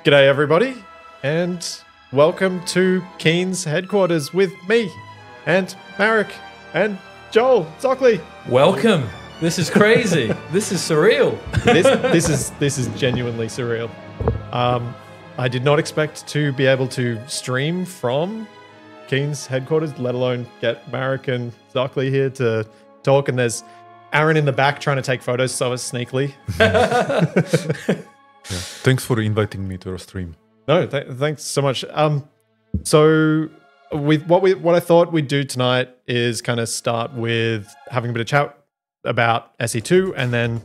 G'day everybody, and welcome to Keen's headquarters with me, and Marek, and Joel Zockley. Welcome. This is crazy. This is surreal. This is genuinely surreal. I did not expect to be able to stream from Keen's headquarters, let alone get Marek and Zockley here to talk. And there's Aaron in the back trying to take photos so sneakily. Yeah. Thanks for inviting me to your stream. No, thanks so much. So with what I thought we'd do tonight is kind of start with having a bit of chat about SE2, and then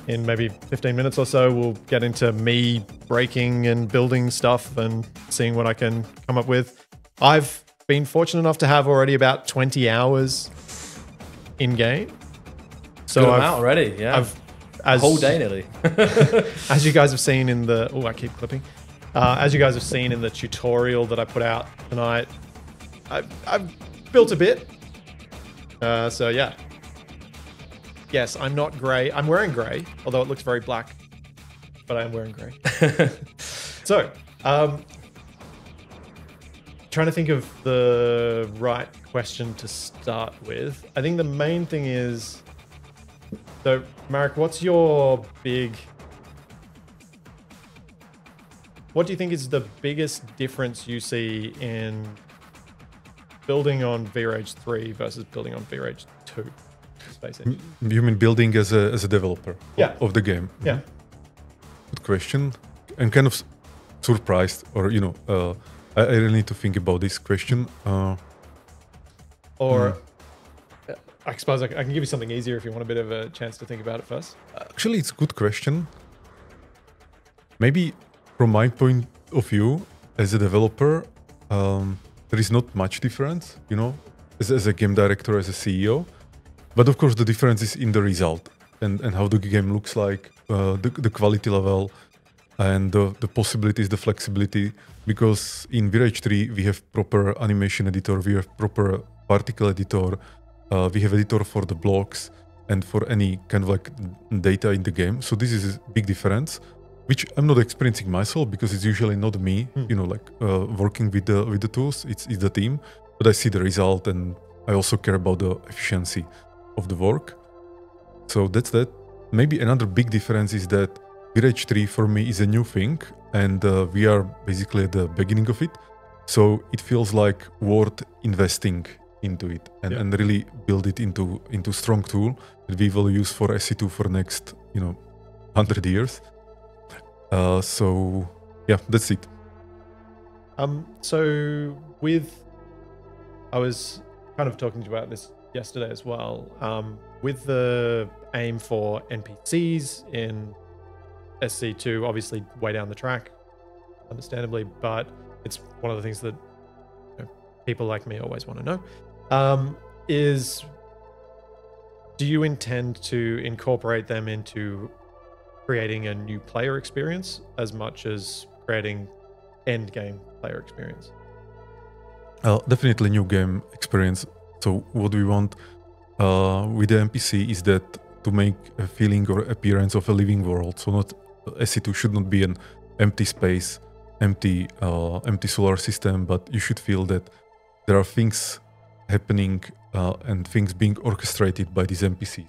in maybe 15 minutes or so, we'll get into me breaking and building stuff and seeing what I can come up with. I've been fortunate enough to have already about 20 hours in game. So I'm out already. Yeah. A whole day nearly. As you guys have seen in the... Oh, I keep clipping. As you guys have seen in the tutorial that I put out tonight, I've built a bit. So yeah. Yes, I'm not grey. I'm wearing grey, although it looks very black. But I am wearing grey. So, trying to think of the right question to start with. I think the main thing is... So, Marek, what do you think is the biggest difference you see in building on V-Rage 3 versus building on V-Rage 2? Space Engine? You mean building as a developer of the game? Yeah. Good question. I'm kind of surprised, or I really need to think about this question. I suppose I can give you something easier if you want a bit of a chance to think about it first. Actually, it's a good question. Maybe from my point of view, as a developer, there is not much difference, as a game director, as a CEO. But of course, the difference is in the result and how the game looks like, the quality level, and the possibilities, the flexibility. Because in V-Rage 3, we have proper animation editor, we have proper particle editor, we have editor for the blocks and for any kind of like data in the game. So this is a big difference, which I'm not experiencing myself because it's usually not me, working with the tools. It's the team, but I see the result and I also care about the efficiency of the work. So that's that. Maybe another big difference is that V-Rage 3 for me is a new thing, and we are basically at the beginning of it. So it feels like worth investing into it and really build it into strong tool that we will use for SE2 for next 100 years. So yeah, that's it. So I was kind of talking to you about this yesterday as well. With the aim for NPCs in SE2, obviously way down the track, understandably, but it's one of the things that people like me always want to know. Is do you intend to incorporate them into creating a new player experience as much as creating end game player experience? Definitely new game experience. So what we want with the NPC is that to make a feeling or appearance of a living world. So not SE2 should not be an empty space, empty solar system, but you should feel that there are things happening and things being orchestrated by these NPCs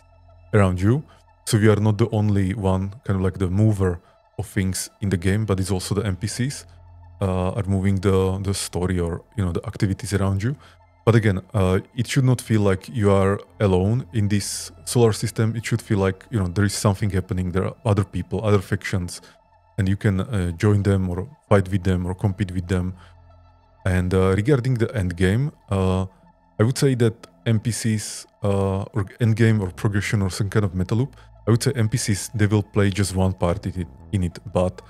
around you. So you are not the only one, kind of like the mover of things in the game, but it's also the NPCs are moving the story or the activities around you. But again, it should not feel like you are alone in this solar system. It should feel like there is something happening. There are other people, other factions, and you can join them or fight with them or compete with them. And regarding the end game, I would say that NPCs or end game or progression or some kind of meta loop, I would say NPCs, they will play just one part in it, but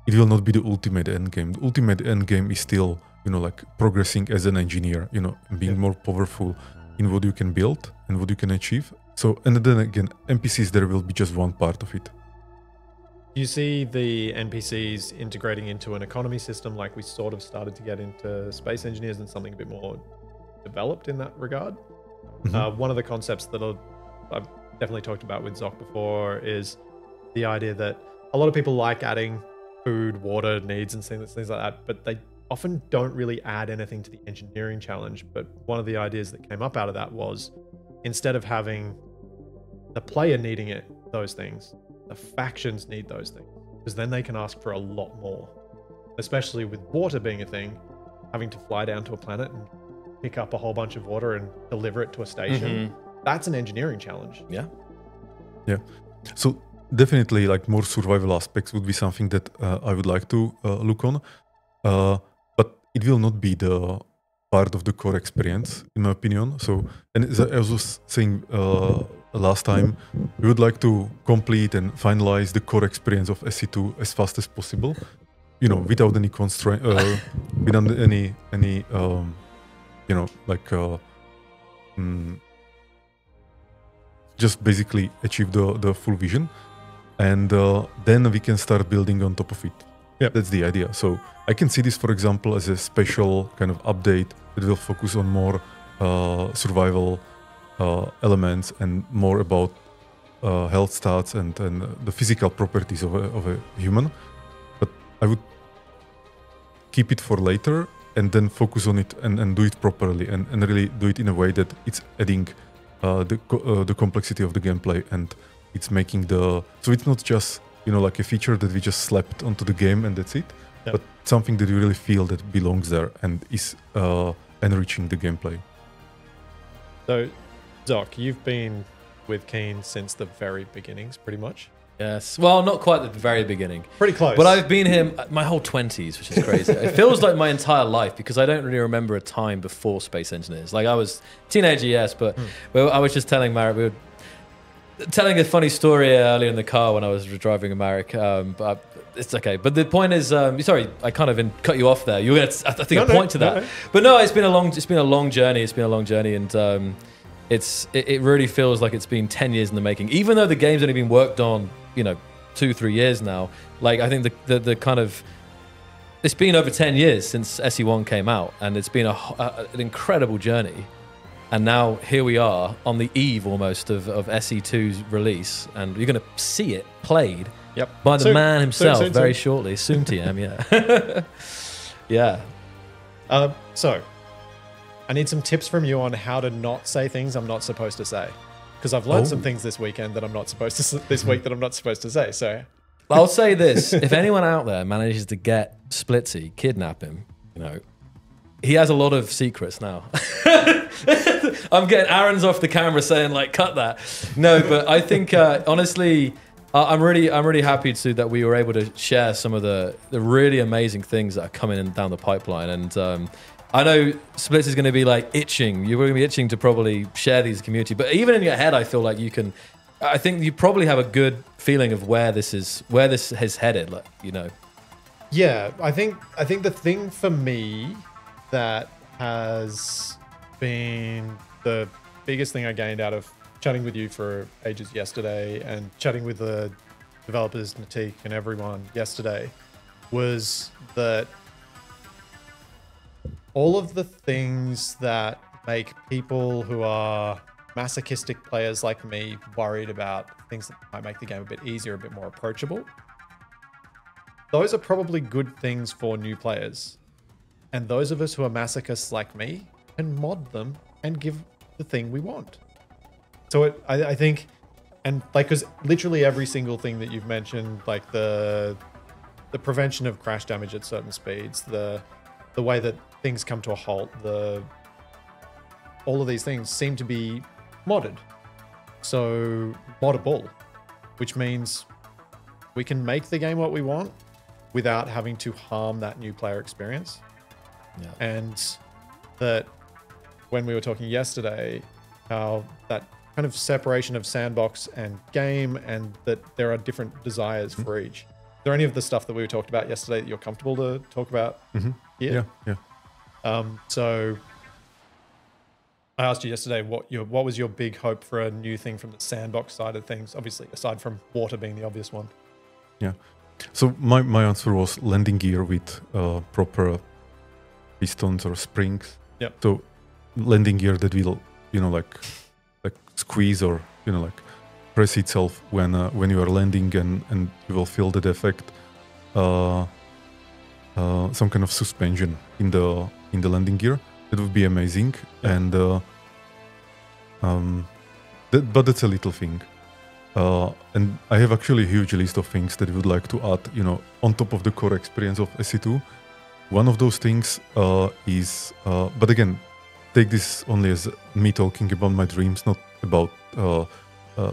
it will not be the ultimate end game. The ultimate end game is still, like progressing as an engineer, being more powerful in what you can build and what you can achieve. So, and then again, NPCs, there will be just one part of it. Do you see the NPCs integrating into an economy system like we sort of started to get into Space Engineers and something a bit more developed in that regard? Mm-hmm. One of the concepts that I've definitely talked about with Zoc before is the idea that a lot of people like adding food, water needs and things like that, but they often don't really add anything to the engineering challenge. But one of the ideas that came up out of that was, instead of having the player needing those things, the factions need those things, because then they can ask for a lot more. Especially with water being a thing, having to fly down to a planet and pick up a whole bunch of water and deliver it to a station. That's an engineering challenge. Yeah. So definitely, like, more survival aspects would be something that I would like to look on, but it will not be the part of the core experience, in my opinion. So, and as I was saying last time, we would like to complete and finalize the core experience of SC2 as fast as possible, you know, without any constraint, without any you know, like just basically achieve the full vision, and then we can start building on top of it. Yeah, that's the idea. So I can see this, for example, as a special kind of update that will focus on more survival elements and more about health stats and the physical properties of a human. But I would keep it for later and then focus on it and do it properly and really do it in a way that it's adding the complexity of the gameplay, and it's making so it's not just, you know, like a feature that we just slapped onto the game and that's it, but something that you really feel that belongs there and is enriching the gameplay. So, Zoc, you've been with Keen since the very beginnings, pretty much. Yes. Well, not quite the very beginning. Pretty close. But I've been here my whole 20s, which is crazy. It feels like my entire life, because I don't really remember a time before Space Engineers. Like, I was a teenager, yes, but I was just telling Marek, we were telling a funny story earlier in the car when I was driving a Marek, but it's okay. But the point is, sorry, I kind of cut you off there. You were going to, I think, a point to that. No. But no, it's been a long journey. It's been a long journey, and it really feels like it's been 10 years in the making. Even though the game's only been worked on, you know, 2-3 years now. Like, I think the kind of, it's been over 10 years since SE1 came out, and it's been an incredible journey. And now here we are on the eve almost of SE2's release, and you're going to see it played by the man himself very shortly. Soon TM, yeah. Yeah. So, I need some tips from you on how to not say things I'm not supposed to say. Because I've learned some things this weekend that I'm not supposed to, this week that I'm not supposed to say. So I'll say this: if anyone out there manages to get Splitzy, kidnap him, you know, he has a lot of secrets now. I'm getting Aaron's off the camera saying, like, cut that. No, but I think honestly, I'm really happy that we were able to share some of the really amazing things that are coming in down the pipeline. And I know Splitz is going to be like itching. You're going to be itching to probably share these community. But even in your head, I feel like you can. I think you probably have a good feeling of where this has headed. Like, you know. Yeah, I think the thing for me that has been the biggest thing I gained out of chatting with you for ages yesterday and chatting with the developers, Natik, and everyone yesterday was that all of the things that make people who are masochistic players like me worried about things that might make the game a bit easier, a bit more approachable, those are probably good things for new players. And those of us who are masochists like me can mod them and give the thing we want. So I think, and like, because literally every single thing that you've mentioned, like the prevention of crash damage at certain speeds, the way that things come to a halt, all of these things seem to be modded. So moddable, which means we can make the game what we want without having to harm that new player experience. Yeah. And that when we were talking yesterday, how that kind of separation of sandbox and game, and that there are different desires for each. Is there any of the stuff that we talked about yesterday that you're comfortable to talk about here? Yeah. So I asked you yesterday what was your big hope for a new thing from the sandbox side of things, obviously aside from water being the obvious one. Yeah. So my answer was landing gear with proper pistons or springs. Yeah. So landing gear that will, you know, like squeeze or, you know, like press itself when you are landing, and you will feel that effect. some kind of suspension in the landing gear. That would be amazing. And but that's a little thing. And I have actually a huge list of things that I would like to add, on top of the core experience of SE2. One of those things is, but again, take this only as me talking about my dreams, not about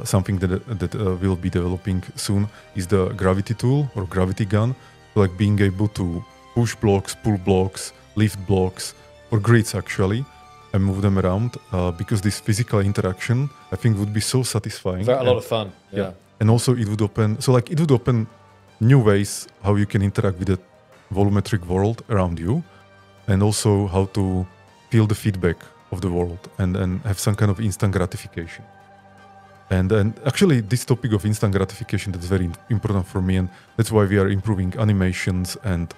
something that will be developing soon, is the gravity tool or gravity gun. Like being able to push blocks, pull blocks, lift blocks, or grids actually, and move them around, because this physical interaction, I think, would be so satisfying. A lot of fun. Yeah. And also it would open new ways how you can interact with the volumetric world around you, and also how to feel the feedback of the world and have some kind of instant gratification. And actually this topic of instant gratification, that's very important for me, and that's why we are improving animations and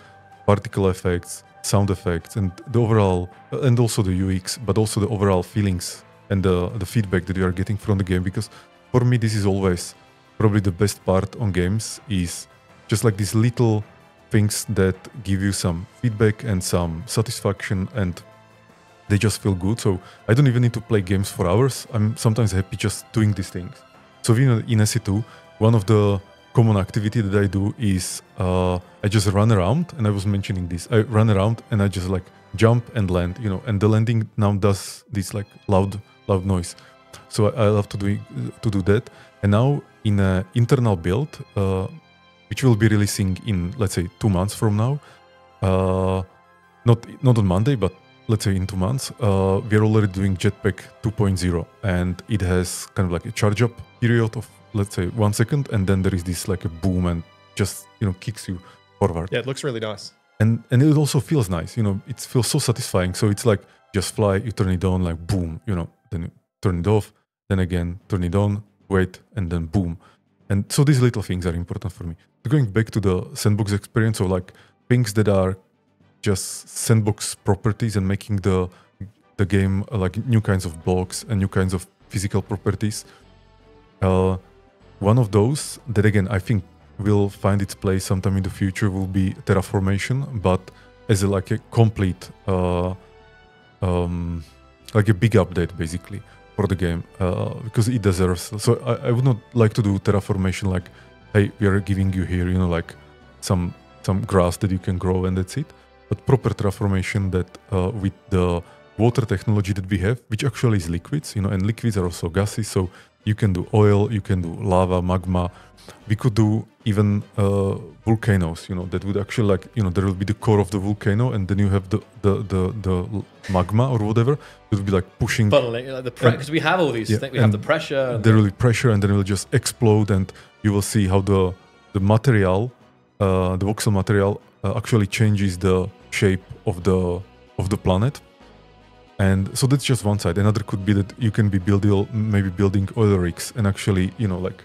particle effects, sound effects, and the overall, and also the UX, but also the overall feelings and the feedback that you are getting from the game. Because for me, this is always probably the best part on games, is just like these little things that give you some feedback and some satisfaction, and they just feel good. So I don't even need to play games for hours. I'm sometimes happy just doing these things. So in SE2, one of the common activity that I do is I just run around, and I was mentioning this. I run around and I just like jump and land, and the landing now does this like loud noise. So I love to do that. And now in an internal build, which will be releasing in, let's say, 2 months from now, not on Monday, but let's say in 2 months, we are already doing Jetpack 2.0, and it has kind of like a charge up period of, let's say, 1 second, and then there is this like a boom and just kicks you forward. Yeah, it looks really nice. And it also feels nice, it feels so satisfying. So it's like just fly, you turn it on, like boom, then you turn it off, then again turn it on, wait, and then boom. And so these little things are important for me. Going back to the sandbox experience, or like things that are just sandbox properties and making the game like new kinds of blocks and new kinds of physical properties. One of those that, again, I think will find its place sometime in the future will be Terraformation, but as a complete like a big update basically for the game, because it deserves. So I would not like to do Terraformation like, hey, we are giving you here, like some grass that you can grow and that's it. But proper Terraformation that with the water technology that we have, which actually is liquids, and liquids are also gases, so you can do oil, you can do lava, magma. We could do even volcanoes, that would actually like, there will be the core of the volcano, and then you have the magma or whatever. It would be like pushing. Funnily, like because we have all these things, we have the pressure. There will be pressure, and then it will just explode, and you will see how the material, the voxel material, actually changes the shape of the planet. And so that's just one side. Another could be that you can be building oil rigs and actually, like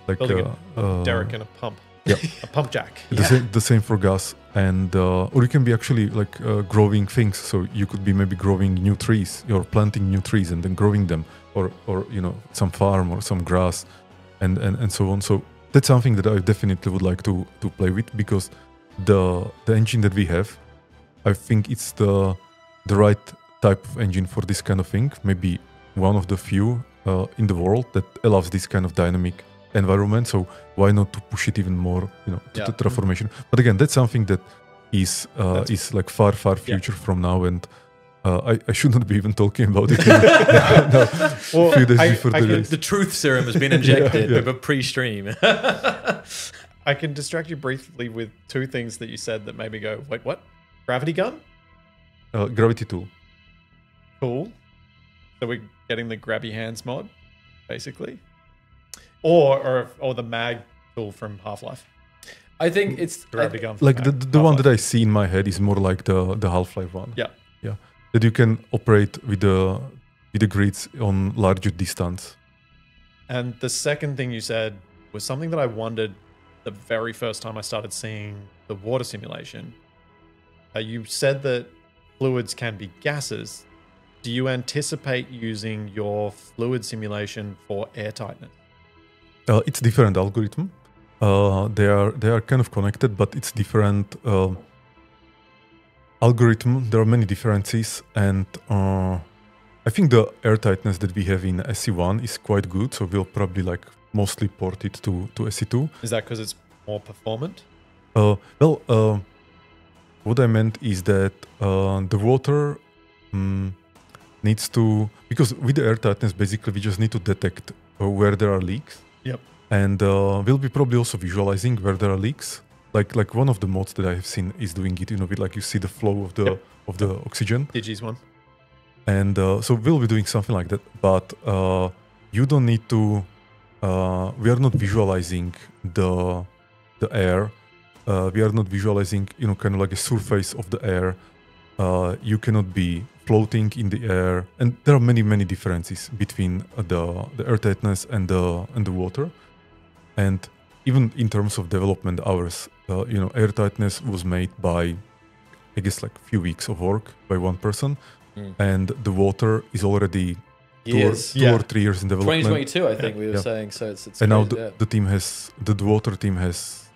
building a derrick and a pump. Yeah, a pump jack. The same for gas, and or you can be actually like growing things. So you could be maybe growing new trees, you're planting new trees and then growing them, or some farm or some grass, and so on. So that's something that I definitely would like to play with, because the engine that we have, I think it's the right type of engine for this kind of thing. Maybe one of the few in the world that allows this kind of dynamic environment. So why not to push it even more, to the Terraformation? But again, that's something that is like far future from now, and I should not be even talking about it now, well, a few days before the release. The truth serum has been injected with a pre-stream. I can distract you briefly with 2 things that you said that made me go, wait, what? Gravity gun? Gravity tool. Cool. So we're getting the grabby hands mod, basically, or the mag tool from Half-Life. I think it's gravity gun. Like the one that I see in my head is more like the Half-Life one. Yeah. That you can operate with the grids on larger distance. And the second thing you said was something that I wondered the very first time I started seeing the water simulation. You said that fluids can be gases. Do you anticipate using your fluid simulation for air tightness? It's different algorithm. they are kind of connected, but it's different algorithm. There are many differences, and I think the air tightness that we have in SC1 is quite good. So we'll probably like mostly port it to SC2. Is that because it's more performant? Well, what I meant is that the water needs to, because with the air tightness, basically we just need to detect where there are leaks. Yep. And we'll be probably also visualizing where there are leaks. Like one of the mods that I have seen is doing it, with like you see the flow of the oxygen. Digi's one. And so we'll be doing something like that. But you don't need to. We are not visualizing the air. We are not visualizing, kind of like a surface of the air. You cannot be floating in the air, and there are many differences between the air tightness and the water. And even in terms of development hours, air tightness was made by, I guess, like a few weeks of work by one person, and the water is already two or 3 years in development. 2022, I think we were saying. So it's and now crazy, the team has the water team has,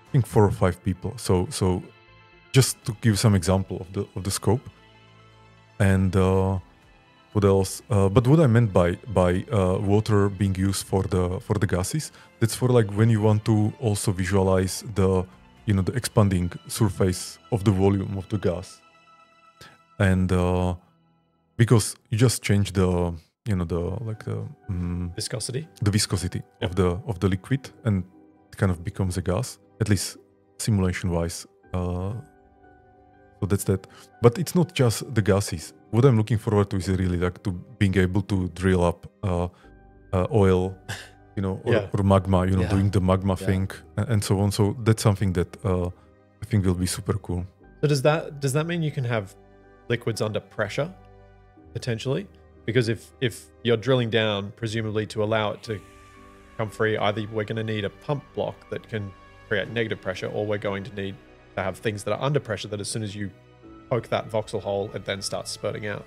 I think, 4 or 5 people. So just to give some example of the scope. And what else? But what I meant by water being used for the gases, that's for like when you want to also visualize the expanding surface of the volume of the gas, and because you just change the Viscosity. the viscosity of the liquid, and it kind of becomes a gas, at least simulation wise. So that's that. But it's not just the gases. What I'm looking forward to is really like to being able to drill up oil, or magma, doing the magma thing and so on. So that's something that I think will be super cool. So does that mean you can have liquids under pressure potentially? Because if you're drilling down, presumably to allow it to come free, either we're going to need a pump block that can create negative pressure, or we're going to need to have things that are under pressure that as soon as you poke that voxel hole, it then starts spurting out.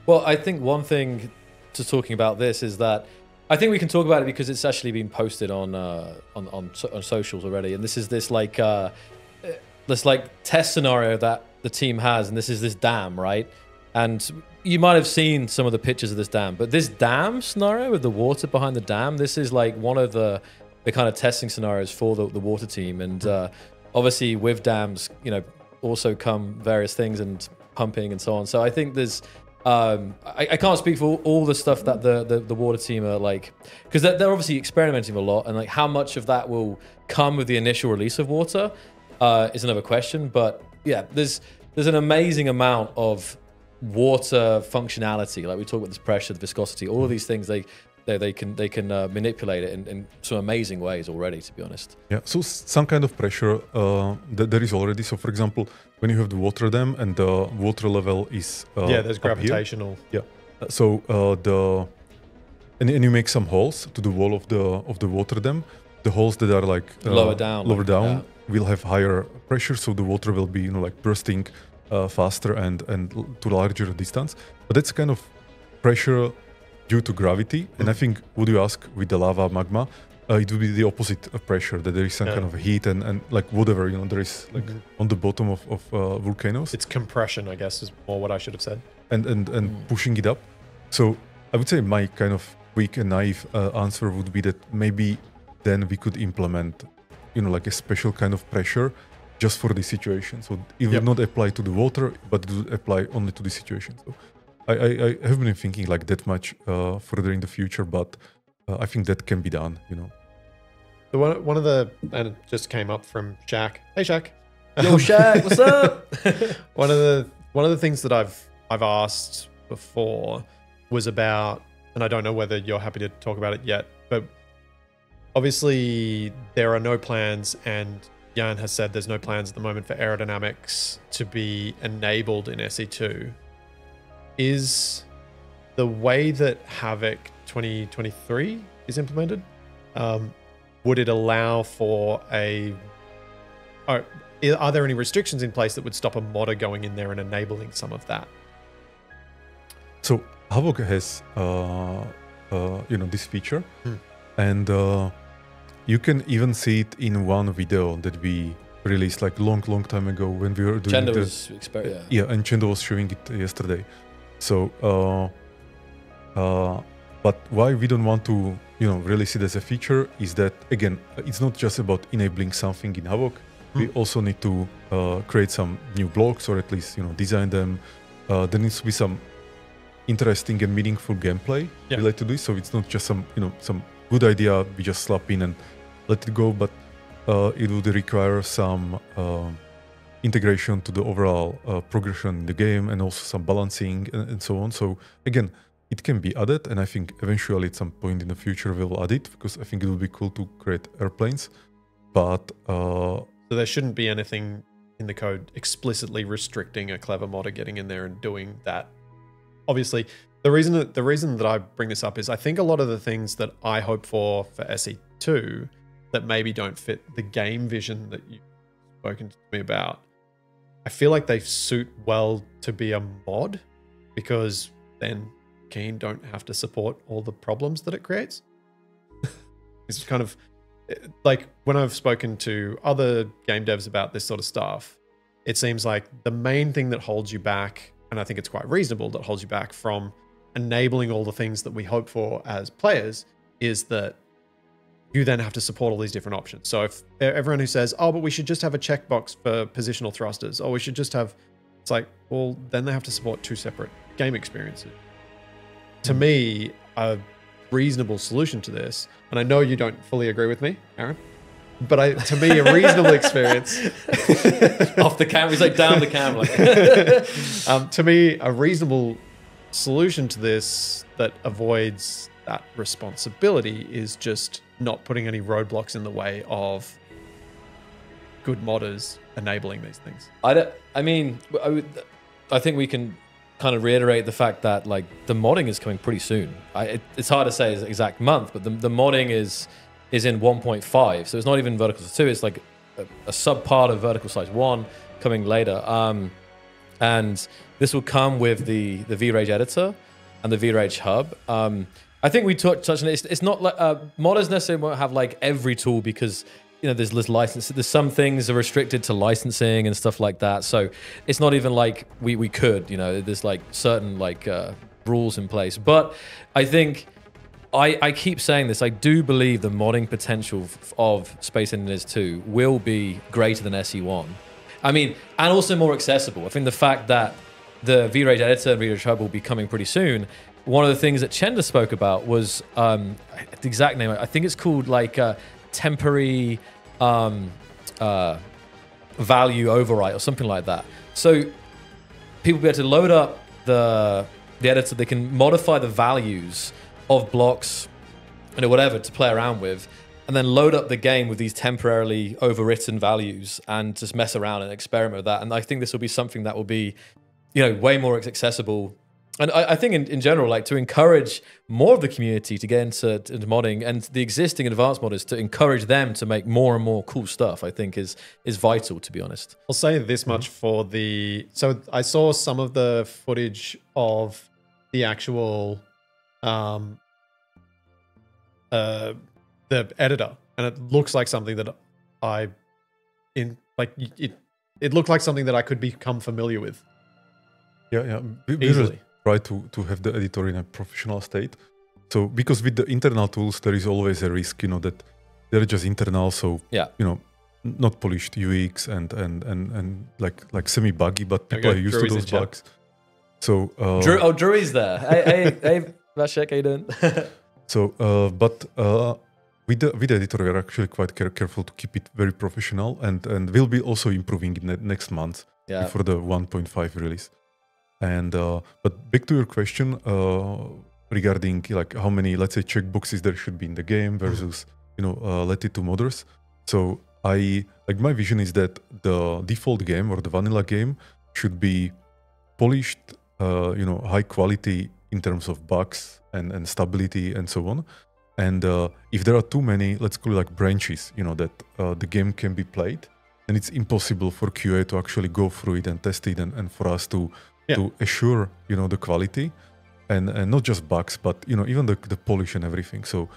Well, I think one thing to talking about this is that I think we can talk about it because it's actually been posted on socials already, and this is this test scenario that the team has, and this is this dam, right? And you might have seen some of the pictures of this dam, but this dam scenario with the water behind the dam, this is like one of the kind of testing scenarios for the water team. And obviously with dams, also come various things and pumping and so on. So I think there's, I can't speak for all the stuff that the water team are like, because they're obviously experimenting a lot, and like how much of that will come with the initial release of water is another question. But yeah, there's an amazing amount of water functionality. Like we talk about this pressure, the viscosity, all of these things, they can manipulate it in some amazing ways already, to be honest. Yeah, so some kind of pressure that there is already. So for example, when you have the water dam and the water level is there's gravitational. Here. Yeah, so and you make some holes to the wall of the water dam. The holes that are like lower down will have higher pressure, so the water will be bursting faster and to larger distance. But that's kind of pressure due to gravity. And I think, would you ask with the lava magma, it would be the opposite of pressure, that there is some kind of heat and like whatever, there is like on the bottom of volcanoes. It's compression, I guess, is more what I should have said. And pushing it up. So I would say my kind of quick and naive answer would be that maybe then we could implement, like a special kind of pressure just for this situation. So it would not apply to the water, but it would apply only to the situation. So I have been thinking like that much further in the future, but I think that can be done, So one of the, and it just came up from Shaq. Hey Shaq. Yo Shaq, what's up? One of the things that I've asked before was about, and I don't know whether you're happy to talk about it yet, but obviously there are no plans, and Jan has said there's no plans at the moment for aerodynamics to be enabled in SE2. Is the way that Havoc 2023 is implemented, would it allow for are there any restrictions in place that would stop a modder going in there and enabling some of that? So Havoc has, this feature, and you can even see it in one video that we released like long time ago when we were doing and Chendo was showing it yesterday. So but why we don't want to release it as a feature is that, again, it's not just about enabling something in Havok. We also need to create some new blocks, or at least design them. There needs to be some interesting and meaningful gameplay related to this, so it's not just some good idea we just slap in and let it go, but it would require some integration to the overall progression in the game, and also some balancing and so on. So again, it can be added, and I think eventually at some point in the future we'll add it, because I think it would be cool to create airplanes. But so there shouldn't be anything in the code explicitly restricting a clever modder getting in there and doing that. Obviously, the reason that I bring this up is I think a lot of the things that I hope for SE2 that maybe don't fit the game vision that you've spoken to me about, I feel like they suit well to be a mod, because then Keen don't have to support all the problems that it creates. It's kind of like when I've spoken to other game devs about this sort of stuff, it seems like the main thing that holds you back, and I think it's quite reasonable that holds you back from enabling all the things that we hope for as players, is that you then have to support all these different options. So if everyone who says, oh, but we should just have a checkbox for positional thrusters, or we should just have, it's like, well, then they have to support two separate game experiences. To me, a reasonable solution to this, and I know you don't fully agree with me, Aaron, but to me, a reasonable experience... Off the camera, he's like down the camera. To me, a reasonable solution to this that avoids that responsibility is just not putting any roadblocks in the way of good modders enabling these things. I think we can kind of reiterate the fact that like the modding is coming pretty soon. It's hard to say the exact month, but the modding is in 1.5, so it's not even Vertical Slice 2. It's like a sub part of Vertical Slice 1 coming later, and this will come with the VRage editor and the VRage hub. I think we touched on it. It's not like modders necessarily won't have like every tool, because there's license. There's some things are restricted to licensing and stuff like that. So it's not even like we could. There's like certain like rules in place. But I think I keep saying this. I do believe the modding potential of Space Engineers 2 will be greater than SE1. I mean, and also more accessible. I think the fact that the VRage editor and VRage hub will be coming pretty soon. One of the things that Chenda spoke about was the exact name. I think it's called like temporary value overwrite or something like that. So people will be able to load up the editor. They can modify the values of blocks and whatever to play around with, and then load up the game with these temporarily overwritten values and just mess around and experiment with that. And I think this will be something that will be, way more accessible. And I think in general, like to encourage more of the community to get into modding, and the existing advanced modders to encourage them to make more and more cool stuff, I think is vital, to be honest. I'll say this much for so I saw some of the footage of the actual the editor, and it looks like something that it looked like something that I could become familiar with. Yeah. Easily. Try to have the editor in a professional state. So because with the internal tools, there is always a risk, that they're just internal. So not polished UX and like semi-buggy, but people are used to those bugs. So Drew is there. Hey, Vashek, how you doing? So, but with the editor, we're actually quite careful to keep it very professional, and we'll be also improving in the next month before the 1.5 release. And but back to your question regarding like how many, let's say, checkboxes there should be in the game versus let it to modders. So my vision is that the default game or the vanilla game should be polished, high quality in terms of bugs and stability and so on. And if there are too many, let's call it like branches, that the game can be played, then it's impossible for QA to actually go through it and test it, and for us to assure the quality and not just bugs, but even the polish and everything. So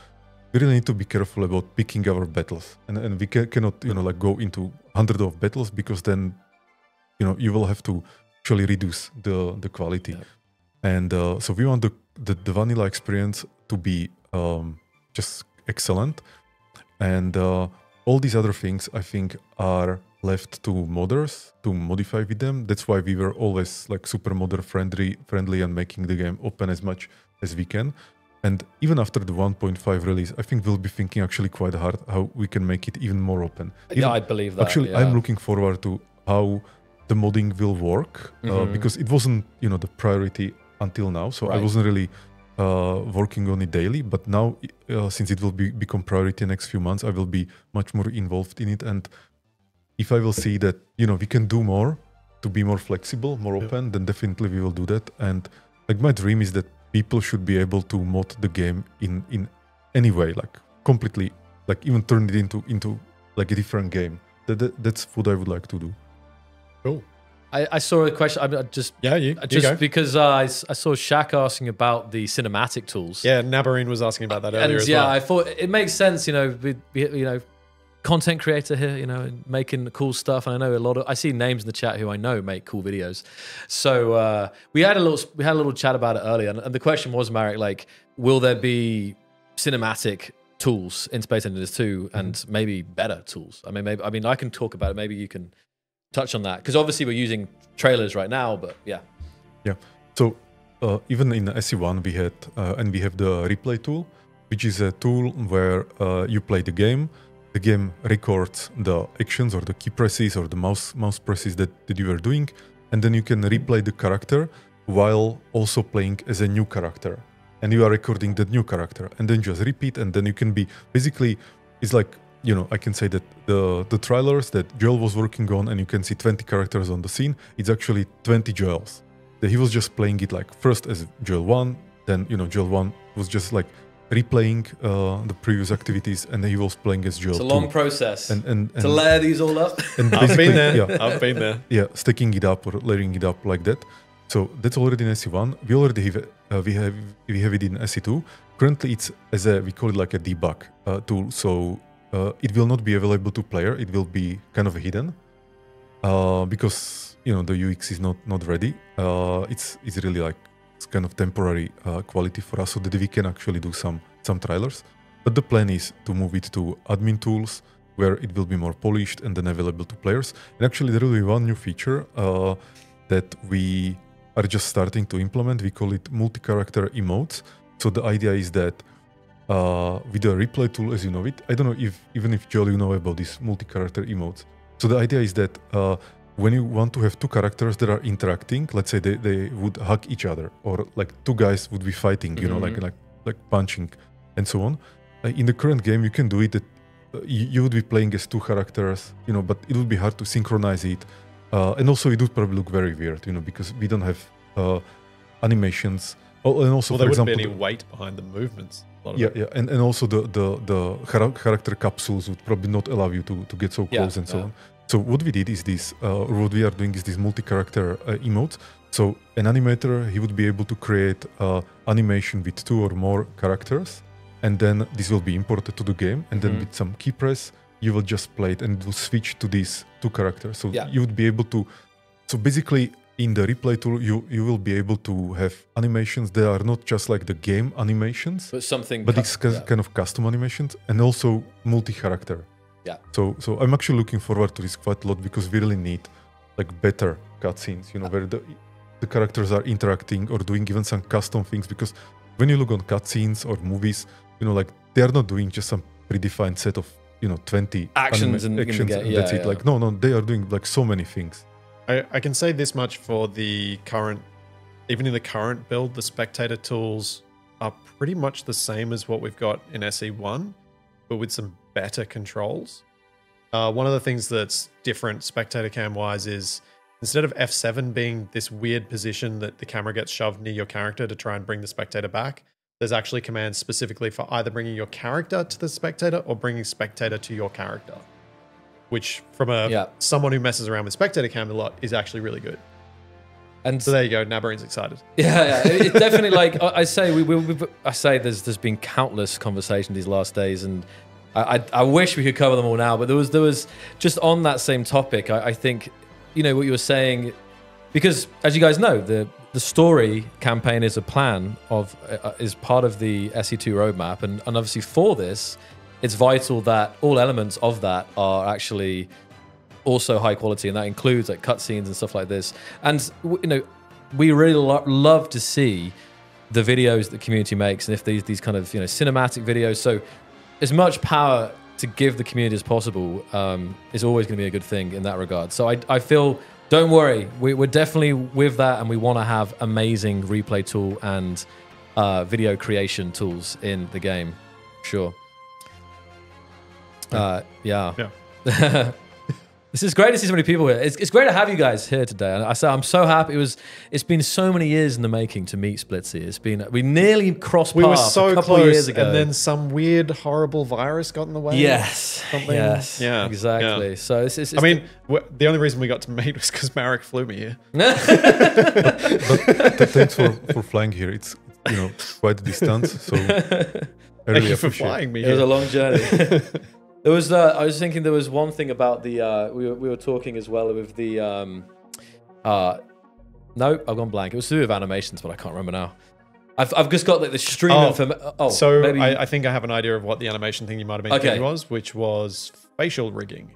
we really need to be careful about picking our battles, and we cannot like go into hundreds of battles, because then you will have to actually reduce the quality. Yeah. And so we want the vanilla experience to be just excellent, and all these other things I think are left to modders to modify with them. That's why we were always like super modder friendly and making the game open as much as we can. And even after the 1.5 release, I think we'll be thinking actually quite hard how we can make it even more open. Yeah, I believe that. Actually, yeah. I'm looking forward to how the modding will work, because it wasn't the priority until now. So I Right. wasn't really working on it daily. But now, since it will become priority in the next few months, I will be much more involved in it. And if I will see that we can do more to be more flexible, more open, then definitely we will do that. And like my dream is that people should be able to mod the game in any way, like completely, like even turn it into like a different game. That's what I would like to do. Cool. I saw a question. I just You go. because I saw Shaq asking about the cinematic tools. Yeah, Nabarine was asking about that earlier And as yeah, well. I thought it makes sense. Content creator here, and making cool stuff. And I know I see names in the chat who I know make cool videos. So we had a little chat about it earlier, and the question was, Marek, like, will there be cinematic tools in Space Engineers 2 and maybe better tools? I mean, I can talk about it. Maybe you can touch on that, because obviously we're using trailers right now, but yeah. Yeah. So even in SE1 we had and we have the replay tool, which is a tool where you play the game. The game records the actions or the key presses or the mouse presses that you are doing, and then you can replay the character while also playing as a new character. And you are recording that new character, and then just repeat, and then you can be basically, it's like, I can say that the trailers that Joel was working on, and you can see 20 characters on the scene, it's actually 20 Joels. That he was just playing it like first as Joel 1, then Joel 1 was just like replaying the previous activities, and then he was playing as Joel 2. It's a long process and to layer these all up. and I've been there. Yeah, I've been there. yeah, stacking it up or layering it up like that. So that's already in SE1. We already have we have it in SE2. Currently, it's we call it like a debug tool. So it will not be available to player. It will be kind of hidden because the UX is not ready. It's really like it's kind of temporary quality for us, so that we can actually do some trailers. But the plan is to move it to admin tools, where it will be more polished and then available to players. And actually, there will be one new feature that we are just starting to implement. We call it multi-character emotes. So the idea is that with the replay tool, as you know it, I don't know if Joel, you know about these multi-character emotes. So the idea is that when you want to have two characters that are interacting, let's say they would hug each other, or like two guys would be fighting, like punching and so on. In the current game, you can do it that you would be playing as two characters, but it would be hard to synchronize it. And also it would probably look very weird, because we don't have animations. Oh, and also, Well, there for wouldn't example, be any weight behind the movements. A lot of it. and also the character capsules would probably not allow you to get so close and so on. So what we did is this, or what we are doing is this multi-character emotes. So an animator, he would be able to create animation with two or more characters, and then this will be imported to the game, and then with some key press, you will just play it, and it will switch to these two characters. So you would be able to, so basically in the replay tool, you will be able to have animations that are not just like the game animations, but it's kind of custom animations, and also multi-character. Yeah. So I'm actually looking forward to this quite a lot, because we really need like better cutscenes, where the characters are interacting or doing even some custom things. Because when you look on cutscenes or movies, like they are not doing just some predefined set of 20 actions and that's it. Like no, they are doing like so many things. I can say this much for the current, even in the current build, the spectator tools are pretty much the same as what we've got in SE1, but with some better controls. One of the things that's different spectator cam wise is instead of F7 being this weird position that the camera gets shoved near your character to try and bring the spectator back, there's actually commands specifically for either bringing your character to the spectator or bringing spectator to your character, which from someone who messes around with spectator cam a lot is actually really good. And So there you go. Nabarin's excited. yeah, it definitely like I say I say there's been countless conversations these last days, and I wish we could cover them all now. But there was just on that same topic. I think what you were saying, because as you guys know, the story campaign is a plan of is part of the SE2 roadmap, and obviously for this, it's vital that all elements of that are actually also high quality, and that includes like cutscenes and stuff like this. And we really love to see the videos the community makes, and if these kind of cinematic videos. So as much power to give the community as possible is always going to be a good thing in that regard. So I feel, don't worry, we're definitely with that, and we want to have amazing replay tool and video creation tools in the game. Sure. Yeah. This is great to see so many people here. It's great to have you guys here today. And I'm so happy. It's been so many years in the making to meet Splitzy. We nearly crossed paths We were so a couple close, of years ago. and then some weird, horrible virus got in the way. Yes. Something. Yes. Yeah. Exactly. Yeah. So it's I mean, the only reason we got to meet was because Marek flew me here. But thanks for flying here. It's quite a distance, so I Thank really you for appreciate flying me it was here. a long journey. There was. I was thinking there was one thing about the. We were talking as well with the. No, I've gone blank. It was to do with animations, but I can't remember now. I've just got like the stream So maybe. I think I have an idea of what the animation thing you might have been Okay. thinking was, which was facial rigging.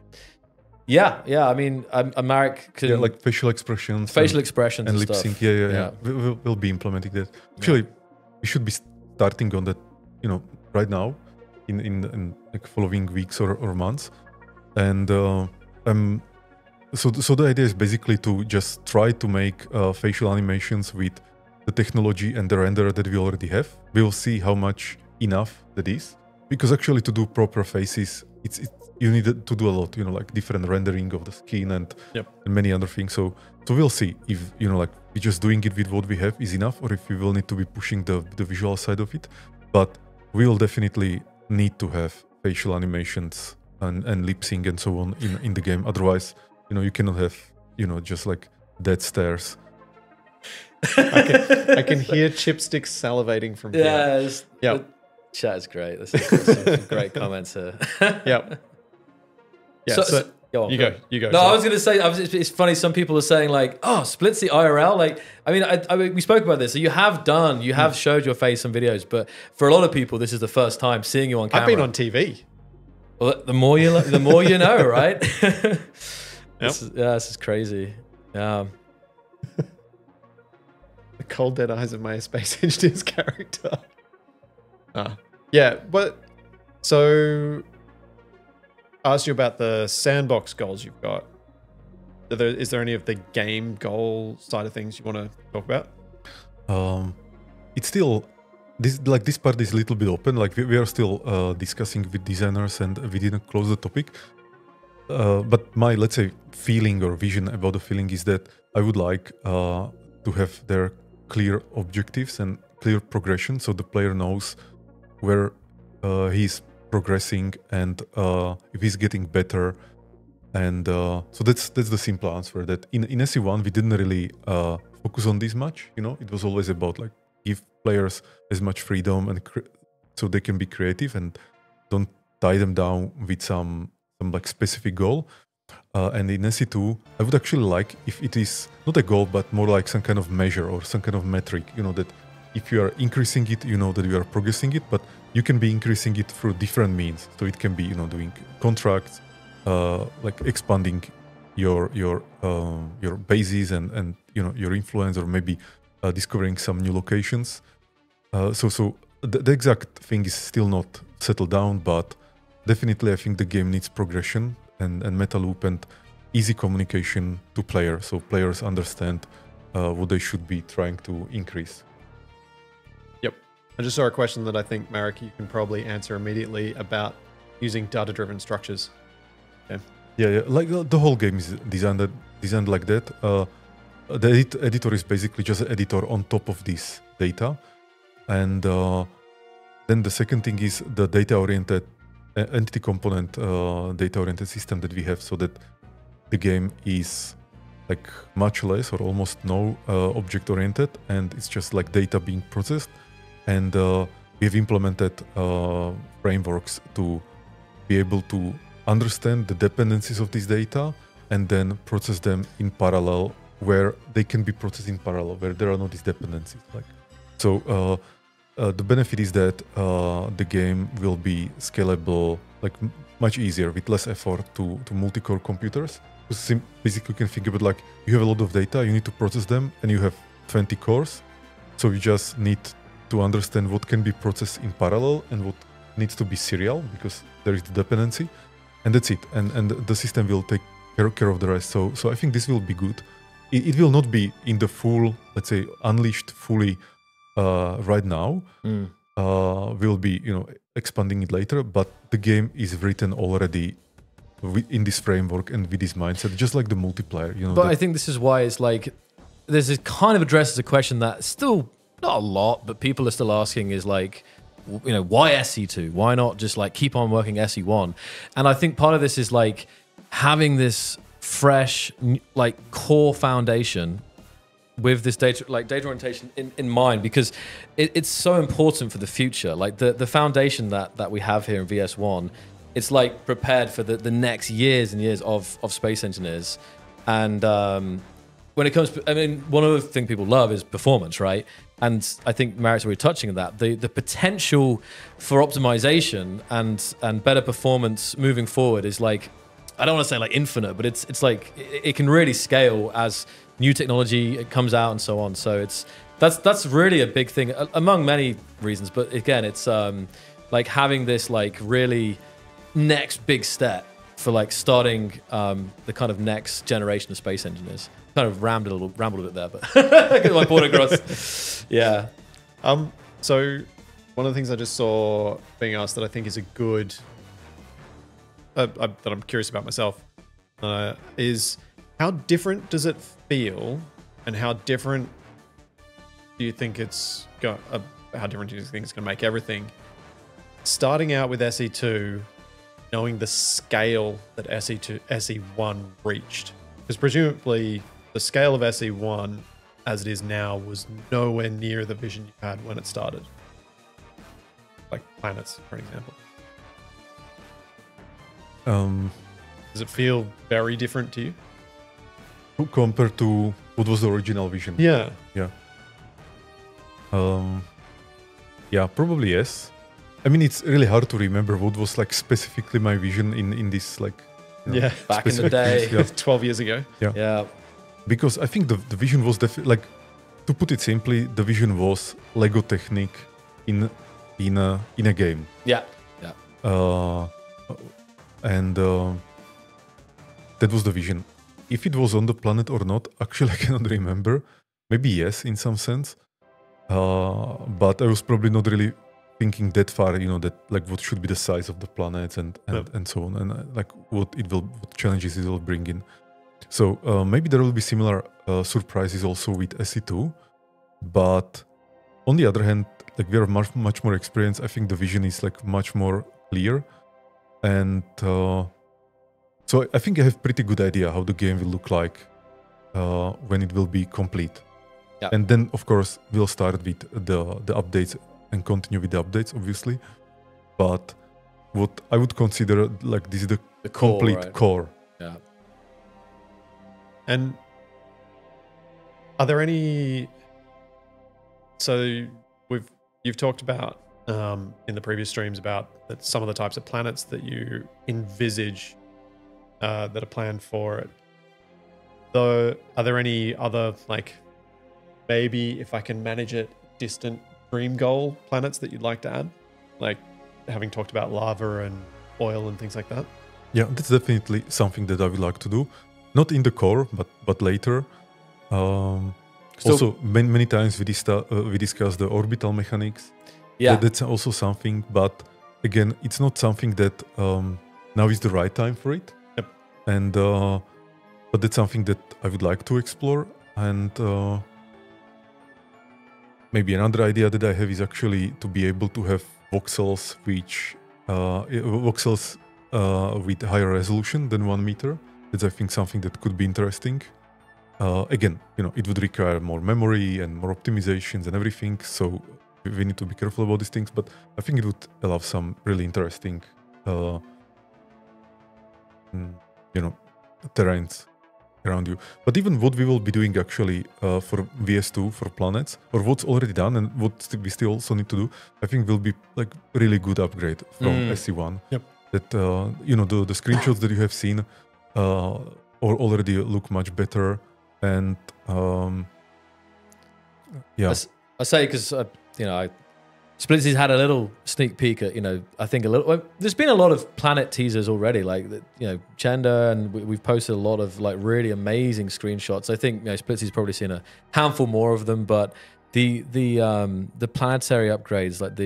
Yeah. I mean, Marek can like facial expressions, facial expressions and and lip stuff. sync. Yeah. We'll be implementing that. Actually, we should be starting on that. Right now, in like following weeks or months, and so the idea is basically to just try to make facial animations with the technology and the renderer that we already have. We will see how much enough that is, because actually to do proper faces, you need to do a lot, like different rendering of the skin and many other things. So we'll see if like we just doing it with what we have is enough, or if we will need to be pushing the visual side of it. But we will definitely need to have facial animations and lip sync and so on in the game. Otherwise, you cannot have just like dead stares. I can hear Chipstick salivating from here. Yes. Yeah. The chat is great. This is some great comments here. Yep. Yeah. So go on. You go. No, So- I was going to say, it's funny. Some people are saying like, "Oh, Splitzy IRL." Like, I mean, we spoke about this. So you have showed your face in videos, but for a lot of people, this is the first time seeing you on camera. I've been on TV. Well, the more you know, right? Yep. This is crazy. Yeah. The cold dead eyes of my Space Engineer's character. Yeah, but so I asked you about the sandbox goals you've got. Is there any of the game goal side of things you want to talk about? It's still this part is a little bit open. Like we are still discussing with designers, and we didn't close the topic. But my, let's say, feeling or vision about the feeling is that I would like to have their clear objectives and clear progression, so the player knows where he's progressing and if he's getting better. And so that's the simple answer. That in SE1 we didn't really focus on this much. It was always about like give players as much freedom and so they can be creative and don't tie them down with some like specific goal. And in SE2, I would actually like if it is not a goal, but more like some kind of measure or some kind of metric, that if you are increasing it, that you are progressing it, but you can be increasing it through different means. So it can be, doing contracts, like expanding your bases and your influence, or maybe discovering some new locations. So the exact thing is still not settled down, but definitely I think the game needs progression and meta loop and easy communication to players, so players understand what they should be trying to increase. Yep. I just saw a question that I think, Marek, you can probably answer immediately about using data-driven structures. Okay. Yeah. Like the whole game is designed like that. The editor is basically just an editor on top of this data, and then the second thing is the data-oriented entity component, data-oriented system that we have, so that the game is like much less or almost no object oriented, and it's just like data being processed. And we've implemented frameworks to be able to understand the dependencies of this data and then process them in parallel where they can be processed in parallel, where there are no these dependencies. So the benefit is that the game will be scalable, like much easier with less effort to multi-core computers. Basically, you can think about like you have a lot of data, you need to process them, and you have 20 cores. So you just need to understand what can be processed in parallel and what needs to be serial because there is the dependency, and that's it. And the system will take care of the rest. So I think this will be good. It will not be in the full, let's say, unleashed fully right now. We'll be, expanding it later. But the game is written already in this framework and with this mindset, just like the multiplayer. But I think this is why it's like this is kind of addresses a question that still not a lot, but people are still asking is like, why SE2? Why not just like keep on working SE1? And I think part of this is like having this fresh like core foundation with this data orientation in mind, because it's so important for the future. Like the foundation that we have here in VS1, it's like prepared for the next years and years of space engineers. And when it comes, one of the things people love is performance, right? And I think Marik's already touching on that. The potential for optimization and better performance moving forward is like, I don't want to say like infinite, but it's like it can really scale as new technology comes out and so on. So that's really a big thing among many reasons. But again, it's like having this like really next big step for like starting the kind of next generation of space engineers. Kind of rambled a bit there, but get my point across. Yeah. So one of the things I just saw being asked that I think is a good that I'm curious about myself is how different does it feel, and how different do you think it's how different do you think it's going to make everything? Starting out with SE2, knowing the scale that SE1 reached, because presumably the scale of SE1 as it is now was nowhere near the vision you had when it started. Like planets, for example. Does it feel very different to you? Compared to what was the original vision? Yeah. Yeah. Yeah, probably yes. I mean, it's really hard to remember what was like specifically my vision in this like back in the day, yeah. 12 years ago. Yeah. Because I think the vision was definitely, like, to put it simply, the vision was Lego Technic in a game. Yeah. And that was the vision. If it was on the planet or not, actually I cannot remember. Maybe yes, in some sense. But I was probably not really thinking that far, that like what should be the size of the planets and so on, and like what challenges it will bring in. So maybe there will be similar surprises also with SE2, but on the other hand, like we are much more experienced. I think the vision is like much more clear, and so I think I have pretty good idea how the game will look like when it will be complete. Yeah. And then of course we'll start with the updates and continue with the updates, obviously. But what I would consider like this is the core, complete right? core. Yeah. And are there any? So you've talked about in the previous streams about that some of the types of planets that you envisage that are planned for it. Though, are there any other, like, maybe if I can manage it, distant dream goal planets that you'd like to add? Like having talked about lava and oil and things like that? Yeah, that's definitely something that I would like to do. Not in the core, but later. Also, many times we discuss the orbital mechanics. Yeah, that's also something. But again, it's not something that now is the right time for it. Yep. And but that's something that I would like to explore. And maybe another idea that I have is actually to be able to have voxels with higher resolution than 1 meter. That's, I think, something that could be interesting. again, it would require more memory and more optimizations and everything. So we need to be careful about these things. But I think it would allow some really interesting, terrains around you. But even what we will be doing actually for VS2 for planets, or what's already done and what we still also need to do, I think will be like really good upgrade from SC1. Yep. That the screenshots that you have seen already look much better, and yeah. I say because Splitsy's had a little sneak peek at, I think there's been a lot of planet teasers already, like, Chenda, and we've posted a lot of like really amazing screenshots. I think, Splitsy's probably seen a handful more of them, but the planetary upgrades, like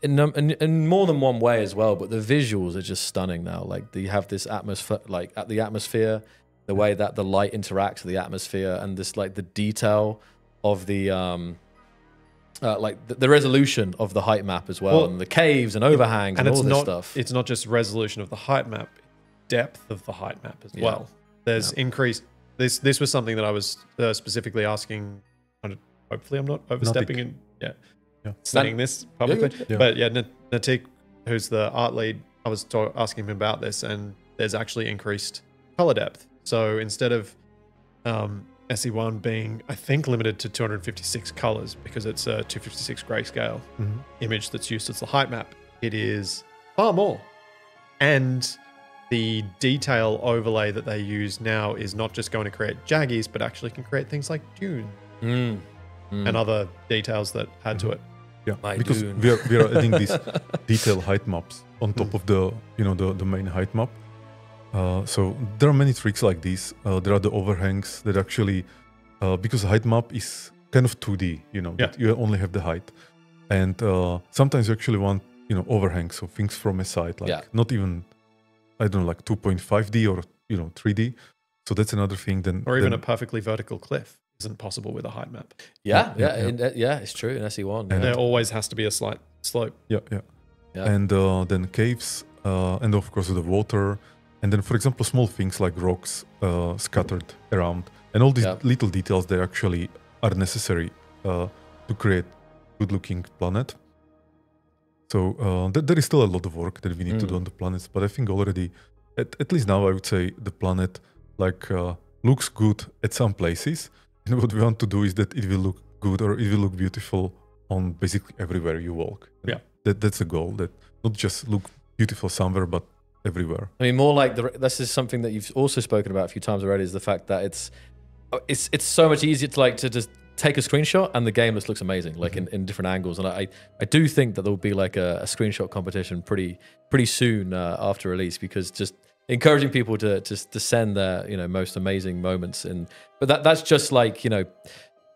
in more than one way as well, but the visuals are just stunning now. Like, you have this atmosphere, like at the atmosphere, the way that the light interacts with the atmosphere, and this like the detail of the the resolution of the height map as well, and the caves and overhangs and all this stuff. It's not just resolution of the height map, depth of the height map as well. There's increased. This was something that I was specifically asking. Hopefully, I'm not overstepping and saying this publicly. But Natik, who's the art lead, I was asking him about this, and there's actually increased color depth. So instead of SE1 being, I think, limited to 256 colors because it's a 256 grayscale image that's used as the height map, it is far more. And the detail overlay that they use now is not just going to create jaggies, but actually can create things like dune and other details that add to it. Yeah, because we are adding these detailed height maps on top of the the main height map. So there are many tricks like this. There are the overhangs that actually, because the height map is kind of 2D, that you only have the height, and sometimes you actually want overhangs, so things from a side, like not even, I don't know, like 2.5D or 3D. So that's another thing. Or even a perfectly vertical cliff isn't possible with a height map. It's true in SE1. And there always has to be a slight slope. Yeah. And then caves, and of course the water. And then, for example, small things like rocks scattered around, and all these little details that actually are necessary to create good-looking planet. So there is still a lot of work that we need to do on the planets, but I think already, at least now, I would say the planet looks good at some places. And what we want to do is that it will look good, or it will look beautiful on basically everywhere you walk. Yeah, that's a goal. That not just look beautiful somewhere, but everywhere. I mean, more like this is something that you've also spoken about a few times already, is the fact that it's so much easier to just take a screenshot and the game just looks amazing, like in different angles. And I do think that there will be like a screenshot competition pretty soon after release, because just encouraging people to send their most amazing moments but that's just like